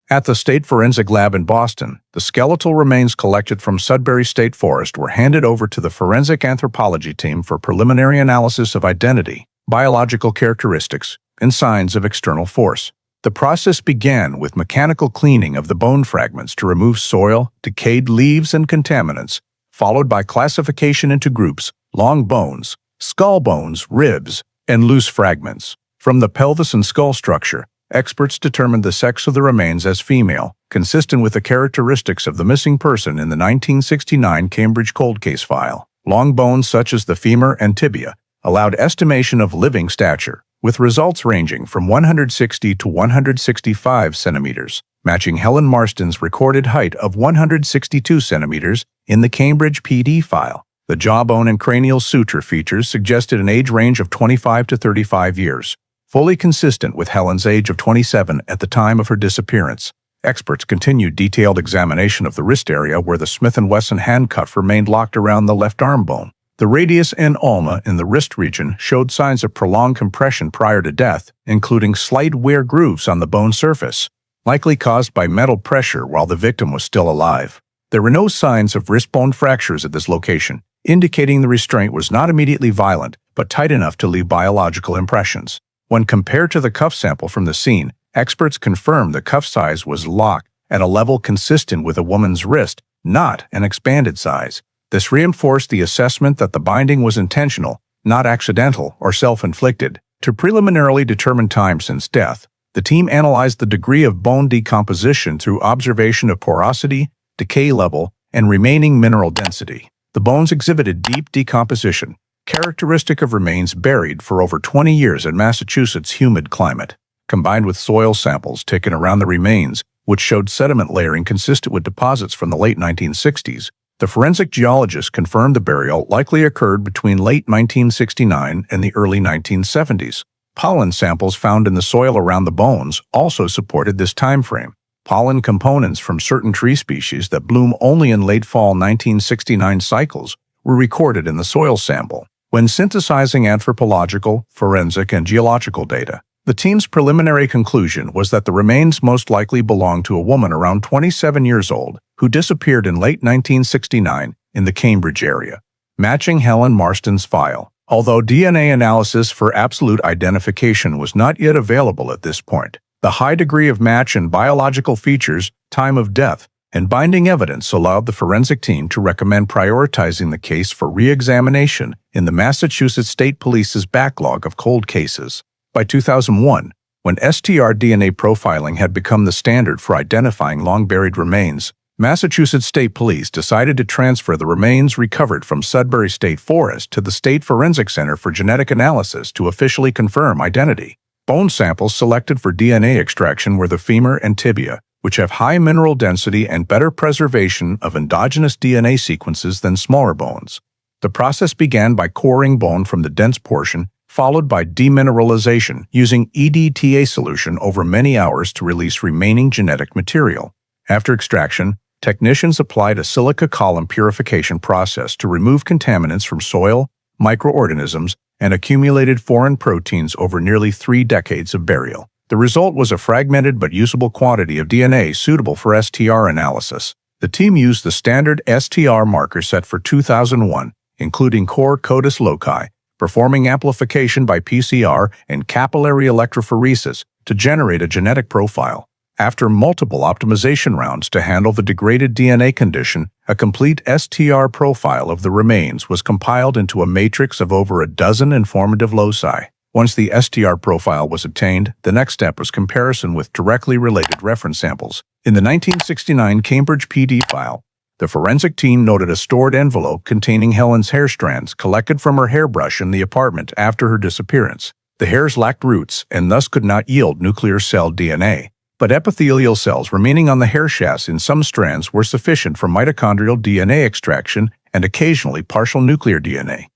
At the State Forensic Lab in Boston, the skeletal remains collected from Sudbury State Forest were handed over to the forensic anthropology team for preliminary analysis of identity, biological characteristics, and signs of external force. The process began with mechanical cleaning of the bone fragments to remove soil, decayed leaves, and contaminants, followed by classification into groups: long bones, skull bones, ribs, and loose fragments. From the pelvis and skull structure, experts determined the sex of the remains as female, consistent with the characteristics of the missing person in the 1969 Cambridge cold case file. Long bones such as the femur and tibia allowed estimation of living stature, with results ranging from 160 to 165 centimeters, matching Helen Marston's recorded height of 162 centimeters in the Cambridge PD file. The jawbone and cranial suture features suggested an age range of 25 to 35 years. Fully consistent with Helen's age of 27 at the time of her disappearance. Experts continued detailed examination of the wrist area where the Smith & Wesson handcuff remained locked around the left arm bone. The radius and ulna in the wrist region showed signs of prolonged compression prior to death, including slight wear grooves on the bone surface, likely caused by metal pressure while the victim was still alive. There were no signs of wrist bone fractures at this location, indicating the restraint was not immediately violent, but tight enough to leave biological impressions. When compared to the cuff sample from the scene, experts confirmed the cuff size was locked at a level consistent with a woman's wrist, not an expanded size. This reinforced the assessment that the binding was intentional, not accidental or self-inflicted. To preliminarily determine time since death, the team analyzed the degree of bone decomposition through observation of porosity, decay level, and remaining mineral density. The bones exhibited deep decomposition, characteristic of remains buried for over 20 years in Massachusetts' humid climate, combined with soil samples taken around the remains, which showed sediment layering consistent with deposits from the late 1960s. The forensic geologist confirmed the burial likely occurred between late 1969 and the early 1970s. Pollen samples found in the soil around the bones also supported this time frame. Pollen components from certain tree species that bloom only in late fall 1969 cycles were recorded in the soil sample. When synthesizing anthropological, forensic, and geological data, the team's preliminary conclusion was that the remains most likely belonged to a woman around 27 years old who disappeared in late 1969 in the Cambridge area, matching Helen Marston's file. Although DNA analysis for absolute identification was not yet available at this point, the high degree of match in biological features, time of death, and binding evidence allowed the forensic team to recommend prioritizing the case for re-examination in the Massachusetts State Police's backlog of cold cases. By 2001, when STR DNA profiling had become the standard for identifying long-buried remains, Massachusetts State Police decided to transfer the remains recovered from Sudbury State Forest to the State Forensic Center for Genetic Analysis to officially confirm identity. Bone samples selected for DNA extraction were the femur and tibia, which have high mineral density and better preservation of endogenous DNA sequences than smaller bones. The process began by coring bone from the dense portion, followed by demineralization using EDTA solution over many hours to release remaining genetic material. After extraction, technicians applied a silica column purification process to remove contaminants from soil, microorganisms, and accumulated foreign proteins over nearly 3 decades of burial. The result was a fragmented but usable quantity of DNA suitable for STR analysis. The team used the standard STR marker set for 2001, including core CODIS loci, performing amplification by PCR and capillary electrophoresis to generate a genetic profile. After multiple optimization rounds to handle the degraded DNA condition, a complete STR profile of the remains was compiled into a matrix of over a dozen informative loci. Once the STR profile was obtained, the next step was comparison with directly related reference samples. In the 1969 Cambridge PD file, the forensic team noted a stored envelope containing Helen's hair strands collected from her hairbrush in the apartment after her disappearance. The hairs lacked roots and thus could not yield nuclear cell DNA. But epithelial cells remaining on the hair shafts in some strands were sufficient for mitochondrial DNA extraction and occasionally partial nuclear DNA.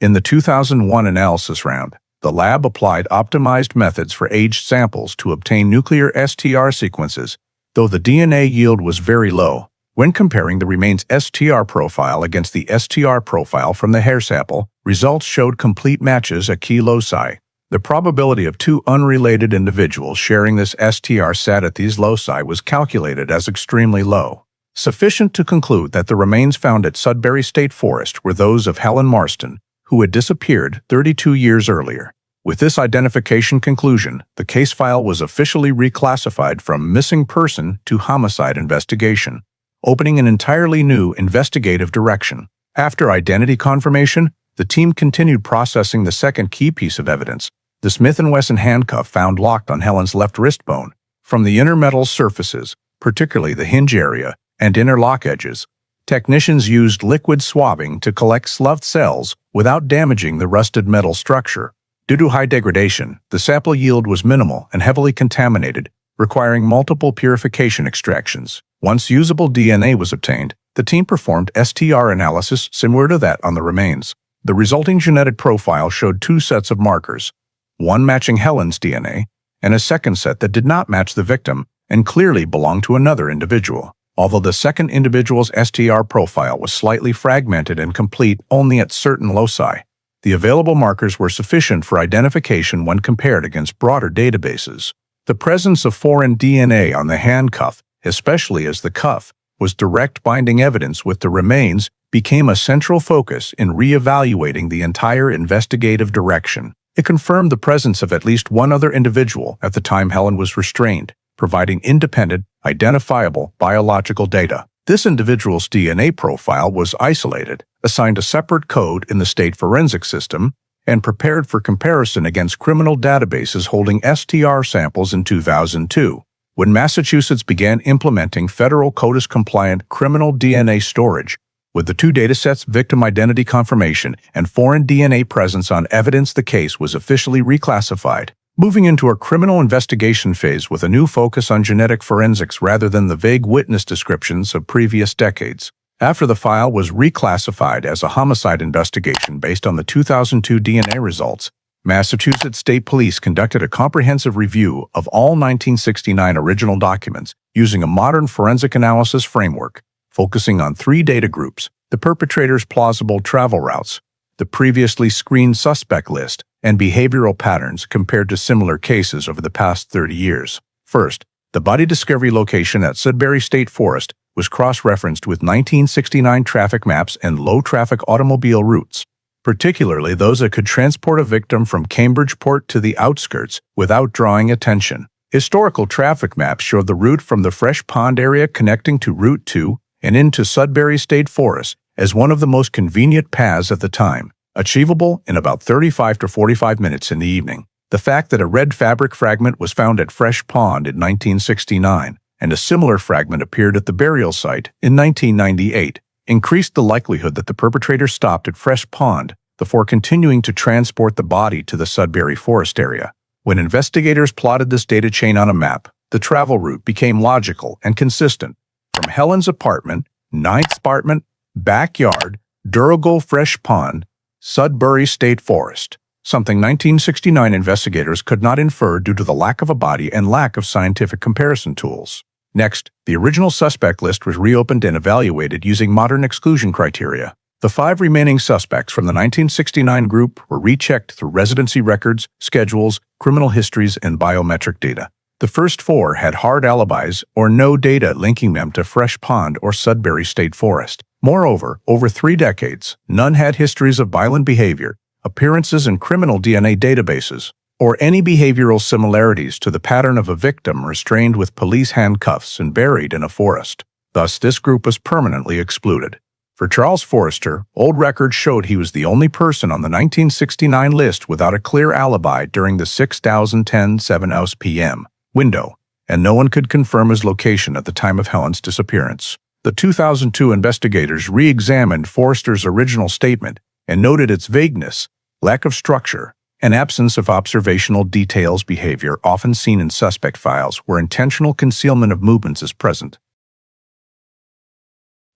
In the 2001 analysis round, the lab applied optimized methods for aged samples to obtain nuclear STR sequences, though the DNA yield was very low. When comparing the remains STR profile against the STR profile from the hair sample, results showed complete matches at key loci. The probability of 2 unrelated individuals sharing this STR set at these loci was calculated as extremely low, sufficient to conclude that the remains found at Sudbury State Forest were those of Helen Marston, who had disappeared 32 years earlier. With this identification conclusion, the case file was officially reclassified from missing person to homicide investigation, opening an entirely new investigative direction. After identity confirmation, the team continued processing the second key piece of evidence, the Smith & Wesson handcuff found locked on Helen's left wrist bone. From the inner metal surfaces, particularly the hinge area and inner lock edges, technicians used liquid swabbing to collect sloughed cells without damaging the rusted metal structure. Due to high degradation, the sample yield was minimal and heavily contaminated, requiring multiple purification extractions. Once usable DNA was obtained, the team performed STR analysis similar to that on the remains. The resulting genetic profile showed 2 sets of markers, one matching Helen's DNA and a second set that did not match the victim and clearly belonged to another individual. Although the second individual's STR profile was slightly fragmented and complete only at certain loci, the available markers were sufficient for identification when compared against broader databases. The presence of foreign DNA on the handcuff, especially as the cuff was direct binding evidence with the remains, became a central focus in re-evaluating the entire investigative direction. It confirmed the presence of at least one other individual at the time Helen was restrained, providing independent, identifiable biological data. This individual's DNA profile was isolated, assigned a separate code in the state forensic system, and prepared for comparison against criminal databases holding STR samples in 2002. When Massachusetts began implementing federal CODIS-compliant criminal DNA storage, with the 2 datasets, victim identity confirmation and foreign DNA presence on evidence, the case was officially reclassified, moving into a criminal investigation phase with a new focus on genetic forensics rather than the vague witness descriptions of previous decades. After the file was reclassified as a homicide investigation based on the 2002 DNA results, Massachusetts State Police conducted a comprehensive review of all 1969 original documents using a modern forensic analysis framework, focusing on 3 data groups: the perpetrator's plausible travel routes, the previously screened suspect list, and behavioral patterns compared to similar cases over the past 30 years. First, the body discovery location at Sudbury State Forest was cross-referenced with 1969 traffic maps and low-traffic automobile routes, particularly those that could transport a victim from Cambridgeport to the outskirts without drawing attention. Historical traffic maps showed the route from the Fresh Pond area connecting to Route 2 and into Sudbury State Forest as one of the most convenient paths at the time, achievable in about 35 to 45 minutes in the evening. The fact that a red fabric fragment was found at Fresh Pond in 1969 and a similar fragment appeared at the burial site in 1998 increased the likelihood that the perpetrator stopped at Fresh Pond before continuing to transport the body to the Sudbury Forest area. When investigators plotted this data chain on a map, the travel route became logical and consistent. From Helen's apartment, 9th apartment, backyard, Durago Fresh Pond, Sudbury State Forest, something 1969 investigators could not infer due to the lack of a body and lack of scientific comparison tools. Next, the original suspect list was reopened and evaluated using modern exclusion criteria. The 5 remaining suspects from the 1969 group were rechecked through residency records, schedules, criminal histories, and biometric data. The first 4 had hard alibis or no data linking them to Fresh Pond or Sudbury State Forest. Moreover, over 3 decades, none had histories of violent behavior, appearances in criminal DNA databases, or any behavioral similarities to the pattern of a victim restrained with police handcuffs and buried in a forest. Thus, this group was permanently excluded. For Charles Forrester, old records showed he was the only person on the 1969 list without a clear alibi during the 6:10 7 p.m. window, and no one could confirm his location at the time of Helen's disappearance. The 2002 investigators re-examined Forrester's original statement and noted its vagueness, lack of structure, and absence of observational details behavior often seen in suspect files where intentional concealment of movements is present.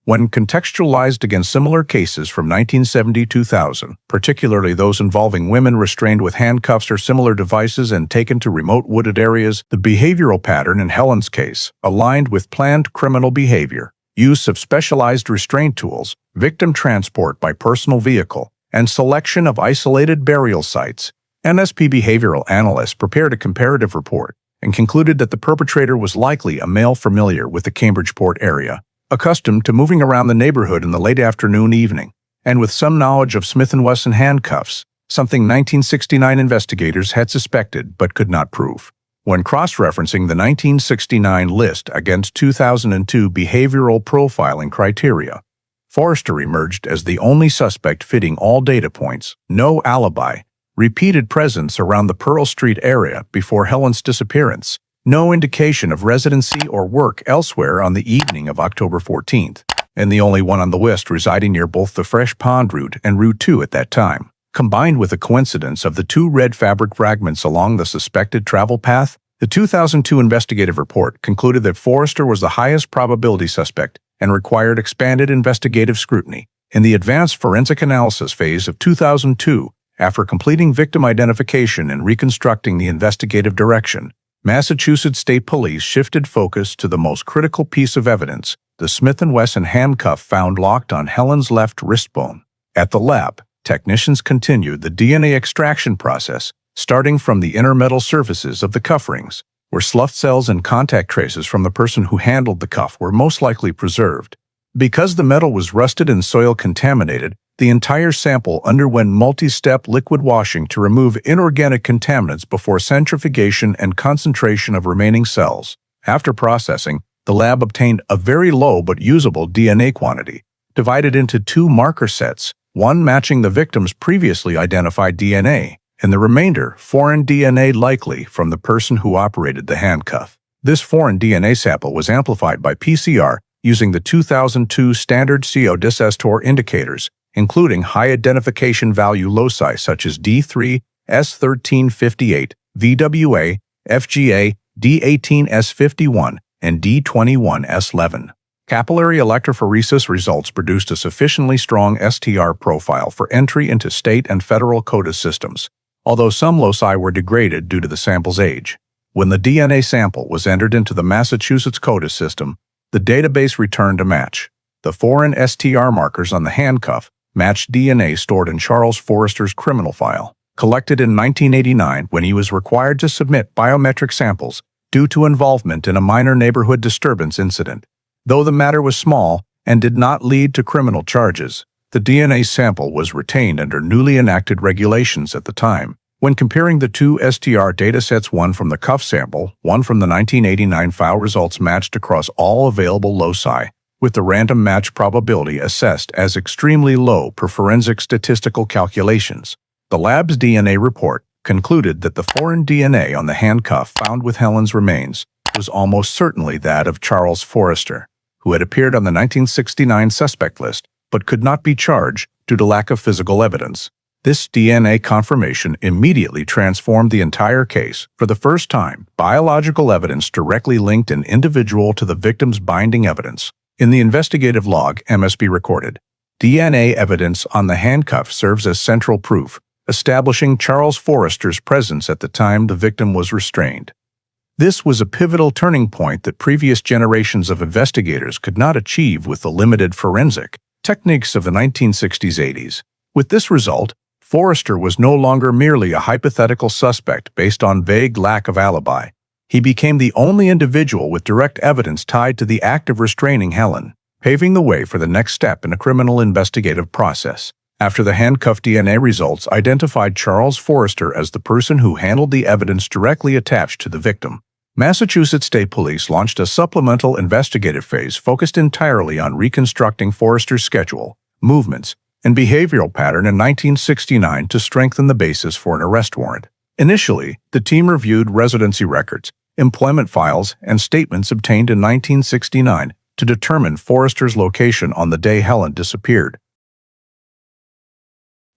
When contextualized against similar cases from 1970 to 2000, particularly those involving women restrained with handcuffs or similar devices and taken to remote wooded areas, the behavioral pattern in Helen's case aligned with planned criminal behavior, use of specialized restraint tools, victim transport by personal vehicle, and selection of isolated burial sites. NSP behavioral analysts prepared a comparative report and concluded that the perpetrator was likely a male familiar with the Cambridgeport area, accustomed to moving around the neighborhood in the late afternoon evening, and with some knowledge of Smith & Wesson handcuffs, something 1969 investigators had suspected but could not prove. When cross-referencing the 1969 list against 2002 behavioral profiling criteria, Forrester emerged as the only suspect fitting all data points: no alibi, repeated presence around the Pearl Street area before Helen's disappearance, no indication of residency or work elsewhere on the evening of October 14th, and the only one on the list residing near both the Fresh Pond route and Route 2 at that time. Combined with the coincidence of the 2 red fabric fragments along the suspected travel path, the 2002 investigative report concluded that Forrester was the highest probability suspect and required expanded investigative scrutiny. In the advanced forensic analysis phase of 2002, after completing victim identification and reconstructing the investigative direction, Massachusetts State Police shifted focus to the most critical piece of evidence, the Smith & Wesson handcuff found locked on Helen's left wrist bone. At the lab, technicians continued the DNA extraction process, starting from the inner metal surfaces of the cuff rings, where slough cells and contact traces from the person who handled the cuff were most likely preserved. Because the metal was rusted and soil contaminated, the entire sample underwent multi-step liquid washing to remove inorganic contaminants before centrifugation and concentration of remaining cells. After processing, the lab obtained a very low but usable DNA quantity, divided into 2 marker sets, one matching the victim's previously identified DNA, and the remainder foreign DNA likely from the person who operated the handcuff. This foreign DNA sample was amplified by PCR using the 2002 standard CO Disastor indicators, including high identification value loci such as D3, S1358, VWA, FGA, D18S51, and D21S11. Capillary electrophoresis results produced a sufficiently strong STR profile for entry into state and federal CODIS systems. although some loci were degraded due to the sample's age. When the DNA sample was entered into the Massachusetts CODIS system, the database returned a match. The foreign STR markers on the handcuff matched DNA stored in Charles Forrester's criminal file, collected in 1989 when he was required to submit biometric samples due to involvement in a minor neighborhood disturbance incident. Though the matter was small and did not lead to criminal charges, the DNA sample was retained under newly enacted regulations at the time. When comparing the two STR datasets, one from the cuff sample, one from the 1989 file, results matched across all available loci, with the random match probability assessed as extremely low per forensic statistical calculations. The lab's DNA report concluded that the foreign DNA on the handcuff found with Helen's remains was almost certainly that of Charles Forrester, who had appeared on the 1969 suspect list but could not be charged due to lack of physical evidence. This DNA confirmation immediately transformed the entire case. For the first time, biological evidence directly linked an individual to the victim's binding evidence. In the investigative log MSP recorded, DNA evidence on the handcuff serves as central proof, establishing Charles Forrester's presence at the time the victim was restrained. This was a pivotal turning point that previous generations of investigators could not achieve with the limited forensic techniques of the 1960s-80s. With this result, Forrester was no longer merely a hypothetical suspect based on vague lack of alibi. He became the only individual with direct evidence tied to the act of restraining Helen, paving the way for the next step in a criminal investigative process. After the handcuff DNA results identified Charles Forrester as the person who handled the evidence directly attached to the victim, Massachusetts State Police launched a supplemental investigative phase focused entirely on reconstructing Forrester's schedule, movements, and behavioral pattern in 1969 to strengthen the basis for an arrest warrant. Initially, the team reviewed residency records, employment files, and statements obtained in 1969 to determine Forrester's location on the day Helen disappeared.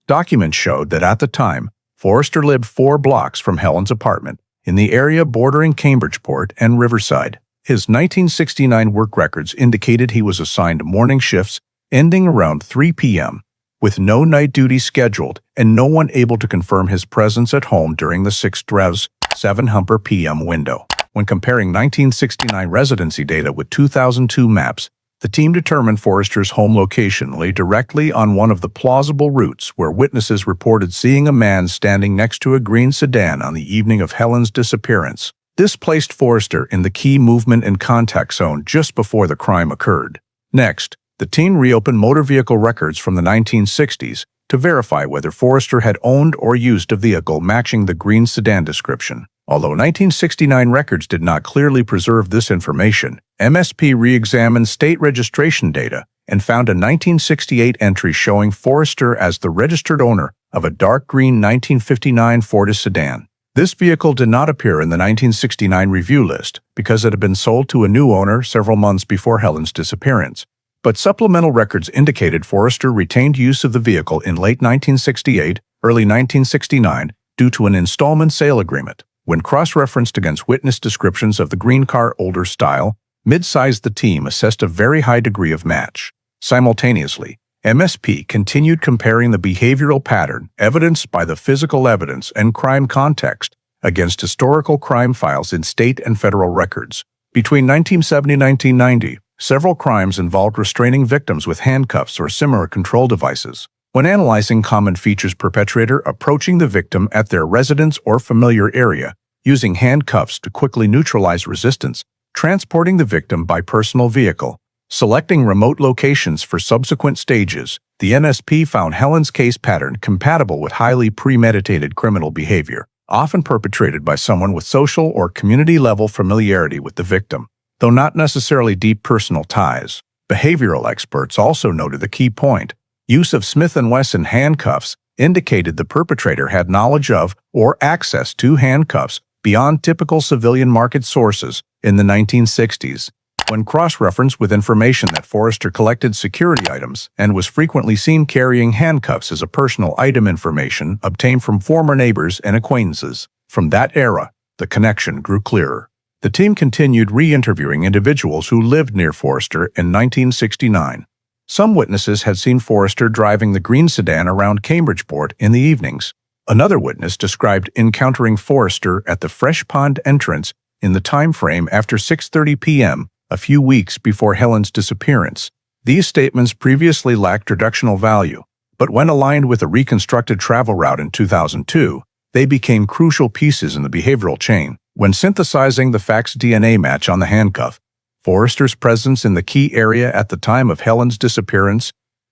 Documents showed that at the time, Forrester lived 4 blocks from Helen's apartment, in the area bordering Cambridgeport and Riverside. His 1969 work records indicated he was assigned morning shifts ending around 3 p.m., with no night duty scheduled and no one able to confirm his presence at home during the 6-7 p.m. window. When comparing 1969 residency data with 2002 maps, the team determined Forrester's home location lay directly on one of the plausible routes where witnesses reported seeing a man standing next to a green sedan on the evening of Helen's disappearance. This placed Forrester in the key movement and contact zone just before the crime occurred. Next, the team reopened motor vehicle records from the 1960s to verify whether Forrester had owned or used a vehicle matching the green sedan description. Although 1969 records did not clearly preserve this information, MSP re-examined state registration data and found a 1968 entry showing Forrester as the registered owner of a dark green 1959 Ford sedan. This vehicle did not appear in the 1969 review list because it had been sold to a new owner several months before Helen's disappearance. But supplemental records indicated Forrester retained use of the vehicle in late 1968, early 1969, due to an installment sale agreement. When cross-referenced against witness descriptions of the green car older style, mid-sized the team assessed a very high degree of match. Simultaneously, MSP continued comparing the behavioral pattern evidenced by the physical evidence and crime context against historical crime files in state and federal records. Between 1970 and 1990, several crimes involved restraining victims with handcuffs or similar control devices. When analyzing common features, perpetrator approaching the victim at their residence or familiar area, using handcuffs to quickly neutralize resistance, transporting the victim by personal vehicle, selecting remote locations for subsequent stages, the MSP found Helen's case pattern compatible with highly premeditated criminal behavior, often perpetrated by someone with social or community-level familiarity with the victim, though not necessarily deep personal ties. Behavioral experts also noted the key point. Use of Smith & Wesson handcuffs indicated the perpetrator had knowledge of or access to handcuffs beyond typical civilian market sources in the 1960s. When cross-referenced with information that Forrester collected security items and was frequently seen carrying handcuffs as a personal item, information obtained from former neighbors and acquaintances. From that era, the connection grew clearer. The team continued re-interviewing individuals who lived near Forrester in 1969. Some witnesses had seen Forrester driving the green sedan around Cambridgeport in the evenings. Another witness described encountering Forrester at the Fresh Pond entrance in the time frame after 6:30 p.m., a few weeks before Helen's disappearance. These statements previously lacked deductional value, but when aligned with a reconstructed travel route in 2002, they became crucial pieces in the behavioral chain. When synthesizing the fax DNA match on the handcuff, Forrester's presence in the key area at the time of Helen's disappearance,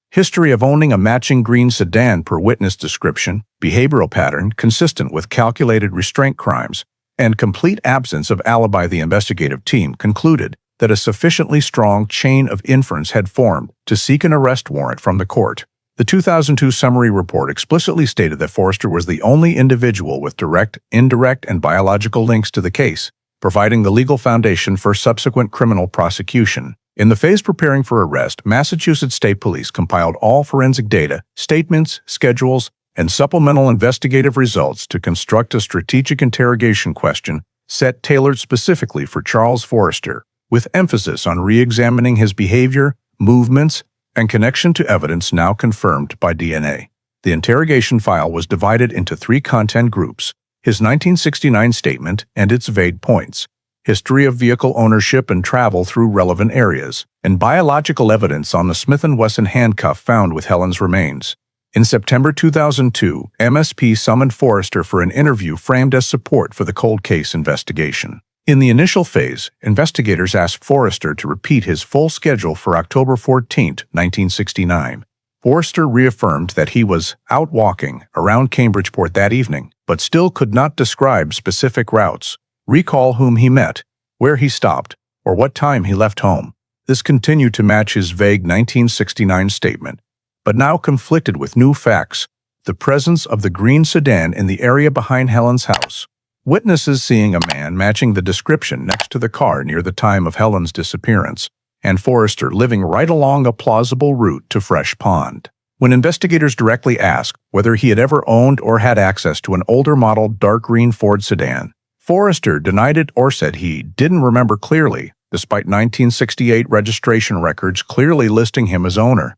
history of owning a matching green sedan per witness description, behavioral pattern consistent with calculated restraint crimes, and complete absence of alibi, the investigative team concluded that a sufficiently strong chain of inference had formed to seek an arrest warrant from the court. The 2002 summary report explicitly stated that Forrester was the only individual with direct, indirect, and biological links to the case, providing the legal foundation for subsequent criminal prosecution. In the phase preparing for arrest, Massachusetts State Police compiled all forensic data, statements, schedules, and supplemental investigative results to construct a strategic interrogation question set tailored specifically for Charles Forrester, with emphasis on re-examining his behavior, movements, and connection to evidence now confirmed by DNA. The interrogation file was divided into 3 content groups: his 1969 statement and its vague points, history of vehicle ownership and travel through relevant areas, and biological evidence on the Smith & Wesson handcuff found with Helen's remains. In September 2002, MSP summoned Forrester for an interview framed as support for the cold case investigation. In the initial phase, investigators asked Forrester to repeat his full schedule for October 14, 1969. Forrester reaffirmed that he was out walking around Cambridgeport that evening, but still could not describe specific routes, recall whom he met, where he stopped, or what time he left home. This continued to match his vague 1969 statement, but now conflicted with new facts: the presence of the green sedan in the area behind Helen's house, witnesses seeing a man matching the description next to the car near the time of Helen's disappearance, and Forrester living right along a plausible route to Fresh Pond. When investigators directly asked whether he had ever owned or had access to an older model dark green Ford sedan, Forrester denied it or said he didn't remember clearly, despite 1968 registration records clearly listing him as owner.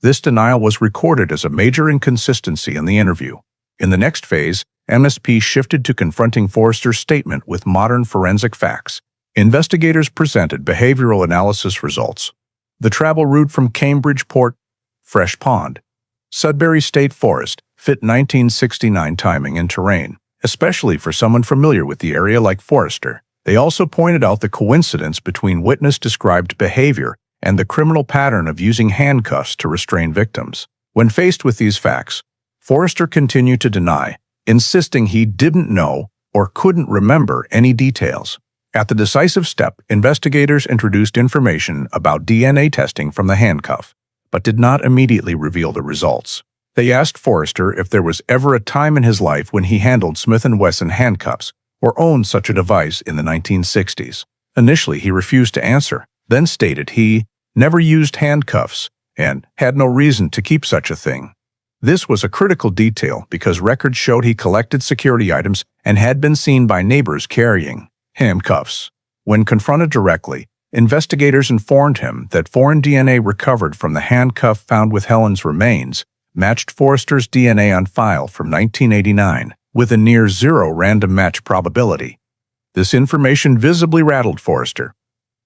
This denial was recorded as a major inconsistency in the interview. In the next phase, MSP shifted to confronting Forrester's statement with modern forensic facts. Investigators presented behavioral analysis results. The travel route from Cambridgeport, Fresh Pond, Sudbury State Forest fit 1969 timing and terrain, especially for someone familiar with the area like Forrester. They also pointed out the coincidence between witness-described behavior and the criminal pattern of using handcuffs to restrain victims. When faced with these facts, Forrester continued to deny, insisting he didn't know or couldn't remember any details. At the decisive step, investigators introduced information about DNA testing from the handcuff, but did not immediately reveal the results. They asked Forrester if there was ever a time in his life when he handled Smith & Wesson handcuffs or owned such a device in the 1960s. Initially, he refused to answer, then stated he never used handcuffs and had no reason to keep such a thing. This was a critical detail because records showed he collected security items and had been seen by neighbors carrying handcuffs. When confronted directly, investigators informed him that foreign DNA recovered from the handcuff found with Helen's remains matched Forrester's DNA on file from 1989, with a near-zero random match probability. This information visibly rattled Forrester.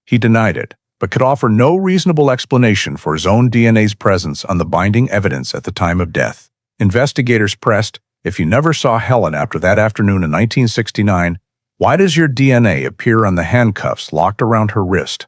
He denied it, but could offer no reasonable explanation for his own DNA's presence on the binding evidence at the time of death. Investigators pressed, if you never saw Helen after that afternoon in 1969, why does your DNA appear on the handcuffs locked around her wrist?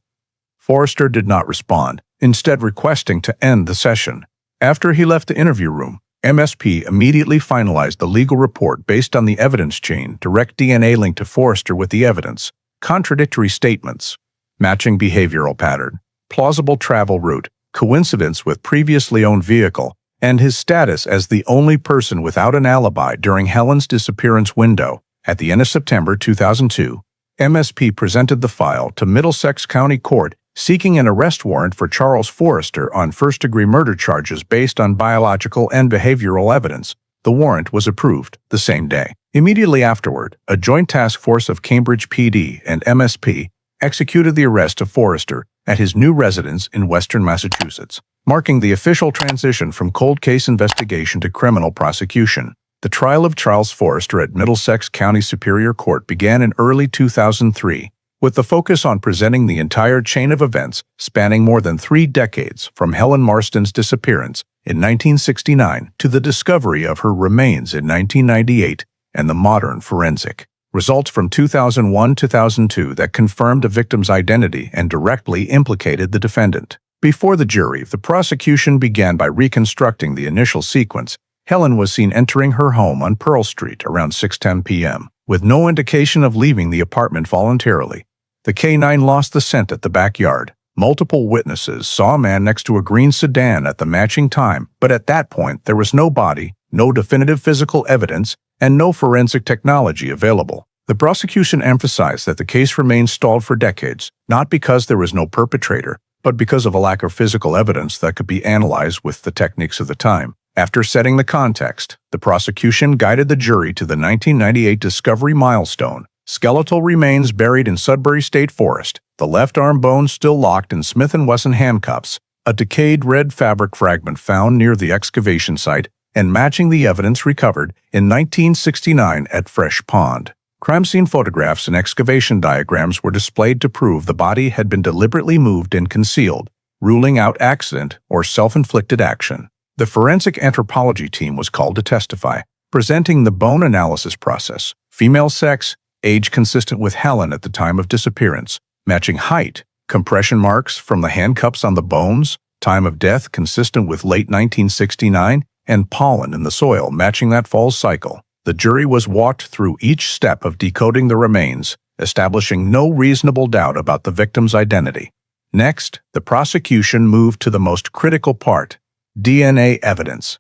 Forrester did not respond, instead requesting to end the session. After he left the interview room, MSP immediately finalized the legal report based on the evidence chain, direct DNA linked to Forrester with the evidence, contradictory statements, matching behavioral pattern, plausible travel route, coincidence with previously owned vehicle, and his status as the only person without an alibi during Helen's disappearance window. At the end of September 2002, MSP presented the file to Middlesex County Court seeking an arrest warrant for Charles Forrester on first-degree murder charges based on biological and behavioral evidence. The warrant was approved the same day. Immediately afterward, a joint task force of Cambridge PD and MSP executed the arrest of Forrester at his new residence in western Massachusetts. marking the official transition from cold case investigation to criminal prosecution. The trial of Charles Forrester at Middlesex County Superior Court began in early 2003, with the focus on presenting the entire chain of events spanning more than 3 decades from Helen Marston's disappearance in 1969 to the discovery of her remains in 1998 and the modern forensic results from 2001-2002 that confirmed the victim's identity and directly implicated the defendant. Before the jury, the prosecution began by reconstructing the initial sequence. Helen was seen entering her home on Pearl Street around 6:10 p.m., with no indication of leaving the apartment voluntarily. The K-9 lost the scent at the backyard. Multiple witnesses saw a man next to a green sedan at the matching time, but at that point there was no body, no definitive physical evidence, and no forensic technology available. The prosecution emphasized that the case remained stalled for decades, not because there was no perpetrator, but because of a lack of physical evidence that could be analyzed with the techniques of the time. After setting the context, the prosecution guided the jury to the 1998 discovery milestone: skeletal remains buried in Sudbury State Forest, the left arm bone still locked in Smith & Wesson handcuffs, a decayed red fabric fragment found near the excavation site, and matching the evidence recovered in 1969 at Fresh Pond. Crime scene photographs and excavation diagrams were displayed to prove the body had been deliberately moved and concealed, ruling out accident or self-inflicted action. The forensic anthropology team was called to testify, presenting the bone analysis process: female sex, age consistent with Helen at the time of disappearance, matching height, compression marks from the handcuffs on the bones, time of death consistent with late 1969, and pollen in the soil matching that fall's cycle. The jury was walked through each step of decoding the remains, establishing no reasonable doubt about the victim's identity. Next, the prosecution moved to the most critical part: DNA evidence.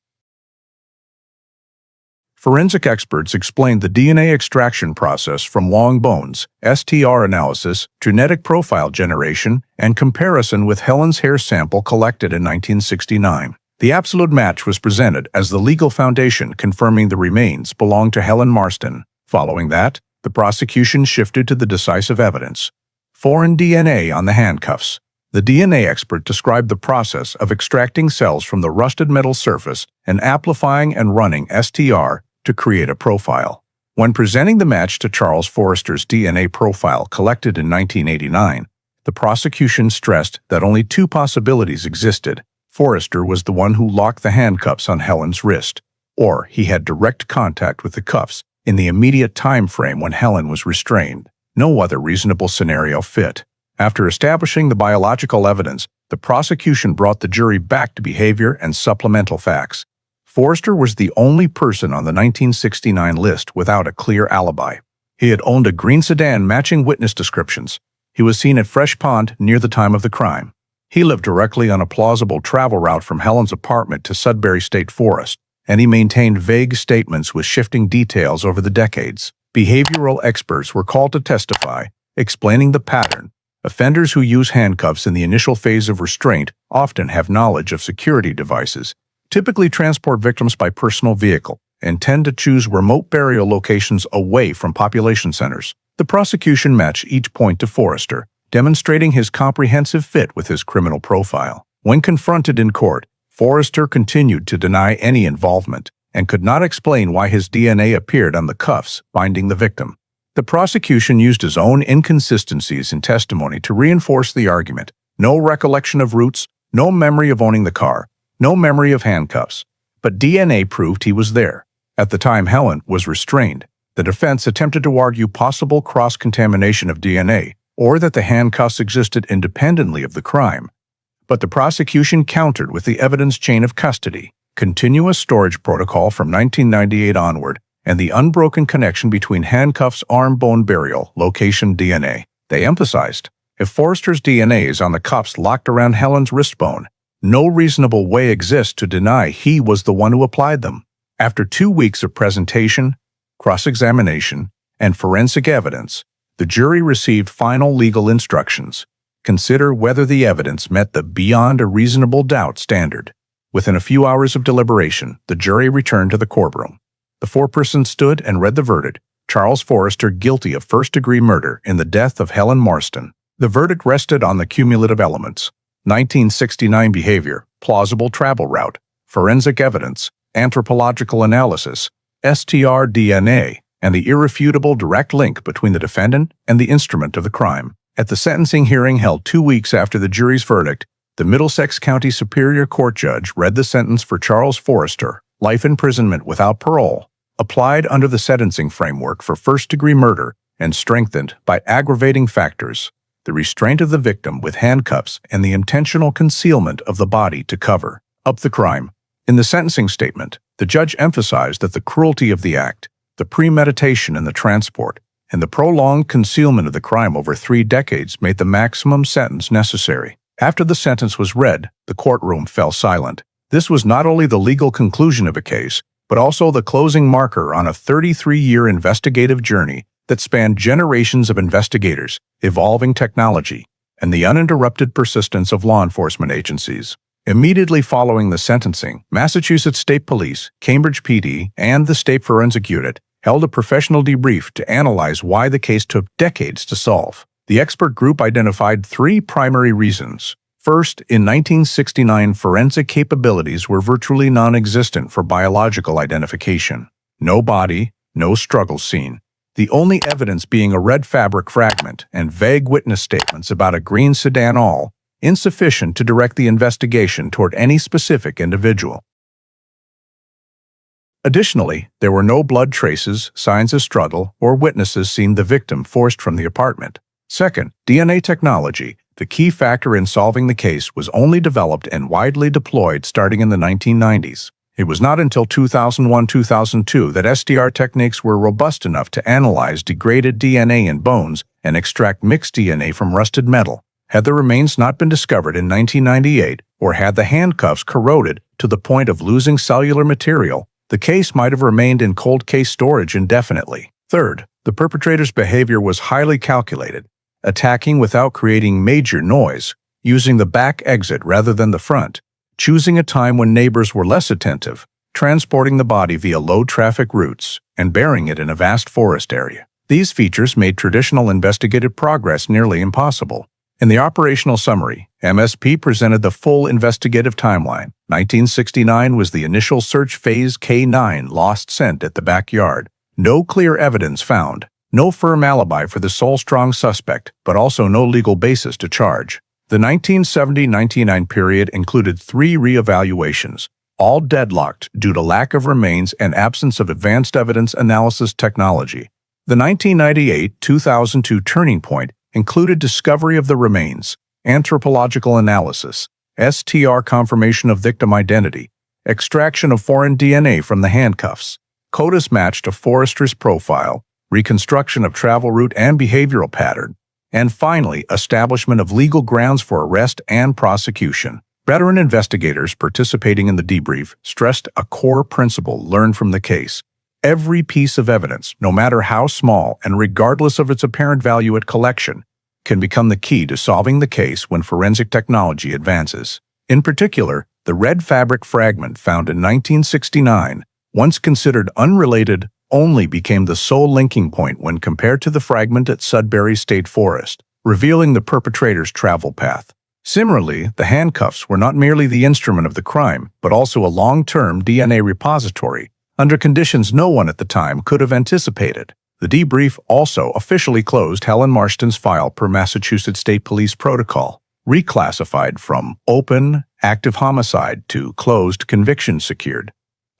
Forensic experts explained the DNA extraction process from long bones, STR analysis, genetic profile generation, and comparison with Helen's hair sample collected in 1969. The absolute match was presented as the legal foundation confirming the remains belonged to Helen Marston. Following that, the prosecution shifted to the decisive evidence: foreign DNA on the handcuffs. The DNA expert described the process of extracting cells from the rusted metal surface and amplifying and running STR to create a profile. When presenting the match to Charles Forrester's DNA profile collected in 1989, the prosecution stressed that only 2 possibilities existed. Forrester was the one who locked the handcuffs on Helen's wrist, or he had direct contact with the cuffs in the immediate time frame when Helen was restrained. No other reasonable scenario fit. After establishing the biological evidence, the prosecution brought the jury back to behavior and supplemental facts. Forrester was the only person on the 1969 list without a clear alibi. He had owned a green sedan matching witness descriptions. He was seen at Fresh Pond near the time of the crime. He lived directly on a plausible travel route from Helen's apartment to Sudbury State Forest, and he maintained vague statements with shifting details over the decades. Behavioral experts were called to testify, explaining the pattern. Offenders who use handcuffs in the initial phase of restraint often have knowledge of security devices, typically transport victims by personal vehicle, and tend to choose remote burial locations away from population centers. The prosecution matched each point to Forrester, demonstrating his comprehensive fit with his criminal profile. When confronted in court, Forrester continued to deny any involvement and could not explain why his DNA appeared on the cuffs binding the victim. The prosecution used his own inconsistencies in testimony to reinforce the argument: no recollection of routes, no memory of owning the car, no memory of handcuffs. But DNA proved he was there. At the time Helen was restrained, the defense attempted to argue possible cross-contamination of DNA, or that the handcuffs existed independently of the crime. But the prosecution countered with the evidence chain of custody, continuous storage protocol from 1998 onward, and the unbroken connection between handcuffs, arm bone burial, location DNA. They emphasized, if Forrester's DNA is on the cuffs locked around Helen's wrist bone, no reasonable way exists to deny he was the one who applied them. After 2 weeks of presentation, cross-examination, and forensic evidence, the jury received final legal instructions. Consider whether the evidence met the beyond a reasonable doubt standard. Within a few hours of deliberation, the jury returned to the courtroom. The foreperson stood and read the verdict: Charles Forrester guilty of first-degree murder in the death of Helen Marston. The verdict rested on the cumulative elements: 1969 behavior, plausible travel route, forensic evidence, anthropological analysis, DNA, and the irrefutable direct link between the defendant and the instrument of the crime. At the sentencing hearing held 2 weeks after the jury's verdict, the Middlesex County Superior Court judge read the sentence for Charles Forrester, life imprisonment without parole, applied under the sentencing framework for first-degree murder and strengthened by aggravating factors, the restraint of the victim with handcuffs and the intentional concealment of the body to cover up the crime. In the sentencing statement, the judge emphasized that the cruelty of the act, the premeditation and the transport, and the prolonged concealment of the crime over 3 decades made the maximum sentence necessary. After the sentence was read, the courtroom fell silent. This was not only the legal conclusion of a case, but also the closing marker on a 33-year investigative journey that spanned generations of investigators, evolving technology, and the uninterrupted persistence of law enforcement agencies. Immediately following the sentencing, Massachusetts State Police, Cambridge PD, and the State Forensic Unit held a professional debrief to analyze why the case took decades to solve. The expert group identified 3 primary reasons. First, in 1969, forensic capabilities were virtually non-existent for biological identification. No body, no struggle scene. The only evidence being a red fabric fragment and vague witness statements about a green sedan, all insufficient to direct the investigation toward any specific individual. Additionally, there were no blood traces, signs of struggle, or witnesses seen the victim forced from the apartment. Second, DNA technology, the key factor in solving the case, was only developed and widely deployed starting in the 1990s. It was not until 2001-2002 that SDR techniques were robust enough to analyze degraded DNA in bones and extract mixed DNA from rusted metal. Had the remains not been discovered in 1998, or had the handcuffs corroded to the point of losing cellular material, the case might have remained in cold case storage indefinitely. Third, the perpetrator's behavior was highly calculated, attacking without creating major noise, using the back exit rather than the front, choosing a time when neighbors were less attentive, transporting the body via low-traffic routes, and burying it in a vast forest area. These features made traditional investigative progress nearly impossible. In the operational summary, MSP presented the full investigative timeline. 1969 was the initial search phase. K9 lost scent at the backyard. No clear evidence found. No firm alibi for the sole strong suspect, but also no legal basis to charge. The 1970-1999 period included 3 reevaluations, all deadlocked due to lack of remains and absence of advanced evidence analysis technology. The 1998-2002 turning point included discovery of the remains, anthropological analysis, STR confirmation of victim identity, extraction of foreign DNA from the handcuffs, CODIS match to Forrester's profile, reconstruction of travel route and behavioral pattern, and finally, establishment of legal grounds for arrest and prosecution. Veteran investigators participating in the debrief stressed a core principle learned from the case. Every piece of evidence, no matter how small and regardless of its apparent value at collection, can become the key to solving the case when forensic technology advances. In particular, the red fabric fragment found in 1969, once considered unrelated, only became the sole linking point when compared to the fragment at Sudbury State Forest, revealing the perpetrator's travel path. Similarly, the handcuffs were not merely the instrument of the crime, but also a long-term DNA repository, under conditions no one at the time could have anticipated. The debrief also officially closed Helen Marston's file per Massachusetts State Police protocol, reclassified from open, active homicide to closed, conviction secured.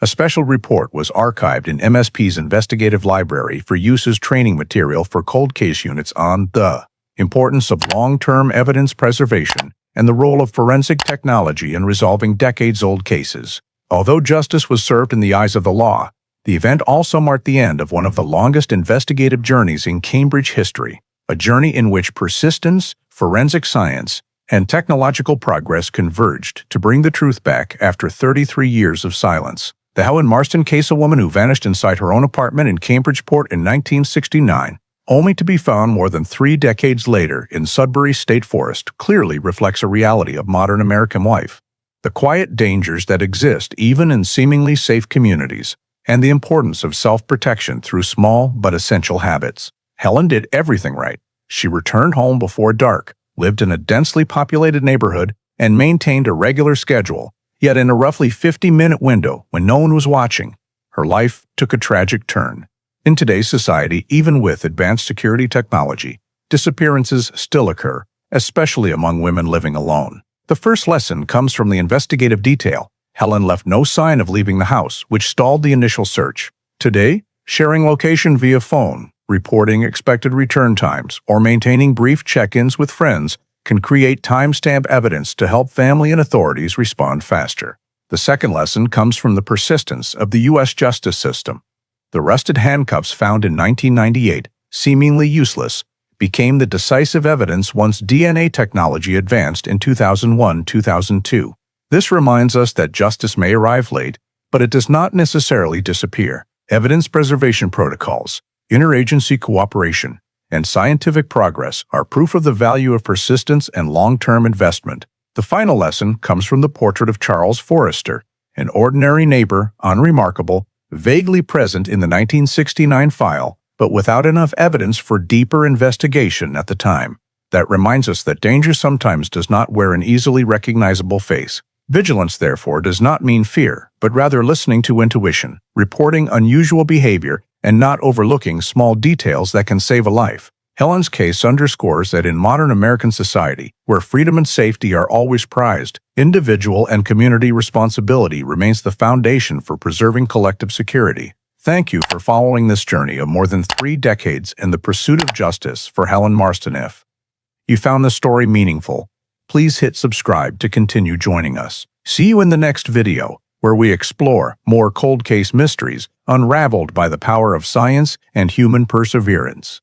A special report was archived in MSP's investigative library for use as training material for cold case units on the importance of long-term evidence preservation and the role of forensic technology in resolving decades-old cases. Although justice was served in the eyes of the law, the event also marked the end of one of the longest investigative journeys in Cambridge history, a journey in which persistence, forensic science, and technological progress converged to bring the truth back after 33 years of silence. The Helen Marston case, a woman who vanished inside her own apartment in Cambridgeport in 1969, only to be found more than 3 decades later in Sudbury State Forest, clearly reflects a reality of modern American life. The quiet dangers that exist even in seemingly safe communities, and the importance of self-protection through small but essential habits. Helen did everything right. She returned home before dark, lived in a densely populated neighborhood, and maintained a regular schedule, yet in a roughly 50-minute window when no one was watching, her life took a tragic turn. In today's society, even with advanced security technology, disappearances still occur, especially among women living alone. The first lesson comes from the investigative detail. Helen left no sign of leaving the house, which stalled the initial search. Today, sharing location via phone, reporting expected return times, or maintaining brief check-ins with friends can create timestamp evidence to help family and authorities respond faster. The second lesson comes from the persistence of the U.S. justice system. The rusted handcuffs found in 1998, seemingly useless, became the decisive evidence once DNA technology advanced in 2001-2002. This reminds us that justice may arrive late, but it does not necessarily disappear. Evidence preservation protocols, interagency cooperation, and scientific progress are proof of the value of persistence and long-term investment. The final lesson comes from the portrait of Charles Forrester, an ordinary neighbor, unremarkable, vaguely present in the 1969 file, but without enough evidence for deeper investigation at the time. That reminds us that danger sometimes does not wear an easily recognizable face. Vigilance, therefore, does not mean fear, but rather listening to intuition, reporting unusual behavior, and not overlooking small details that can save a life. Helen's case underscores that in modern American society, where freedom and safety are always prized, individual and community responsibility remains the foundation for preserving collective security. Thank you for following this journey of more than 3 decades in the pursuit of justice for Helen Marston. If you found this story meaningful, please hit subscribe to continue joining us. See you in the next video, where we explore more cold case mysteries unraveled by the power of science and human perseverance.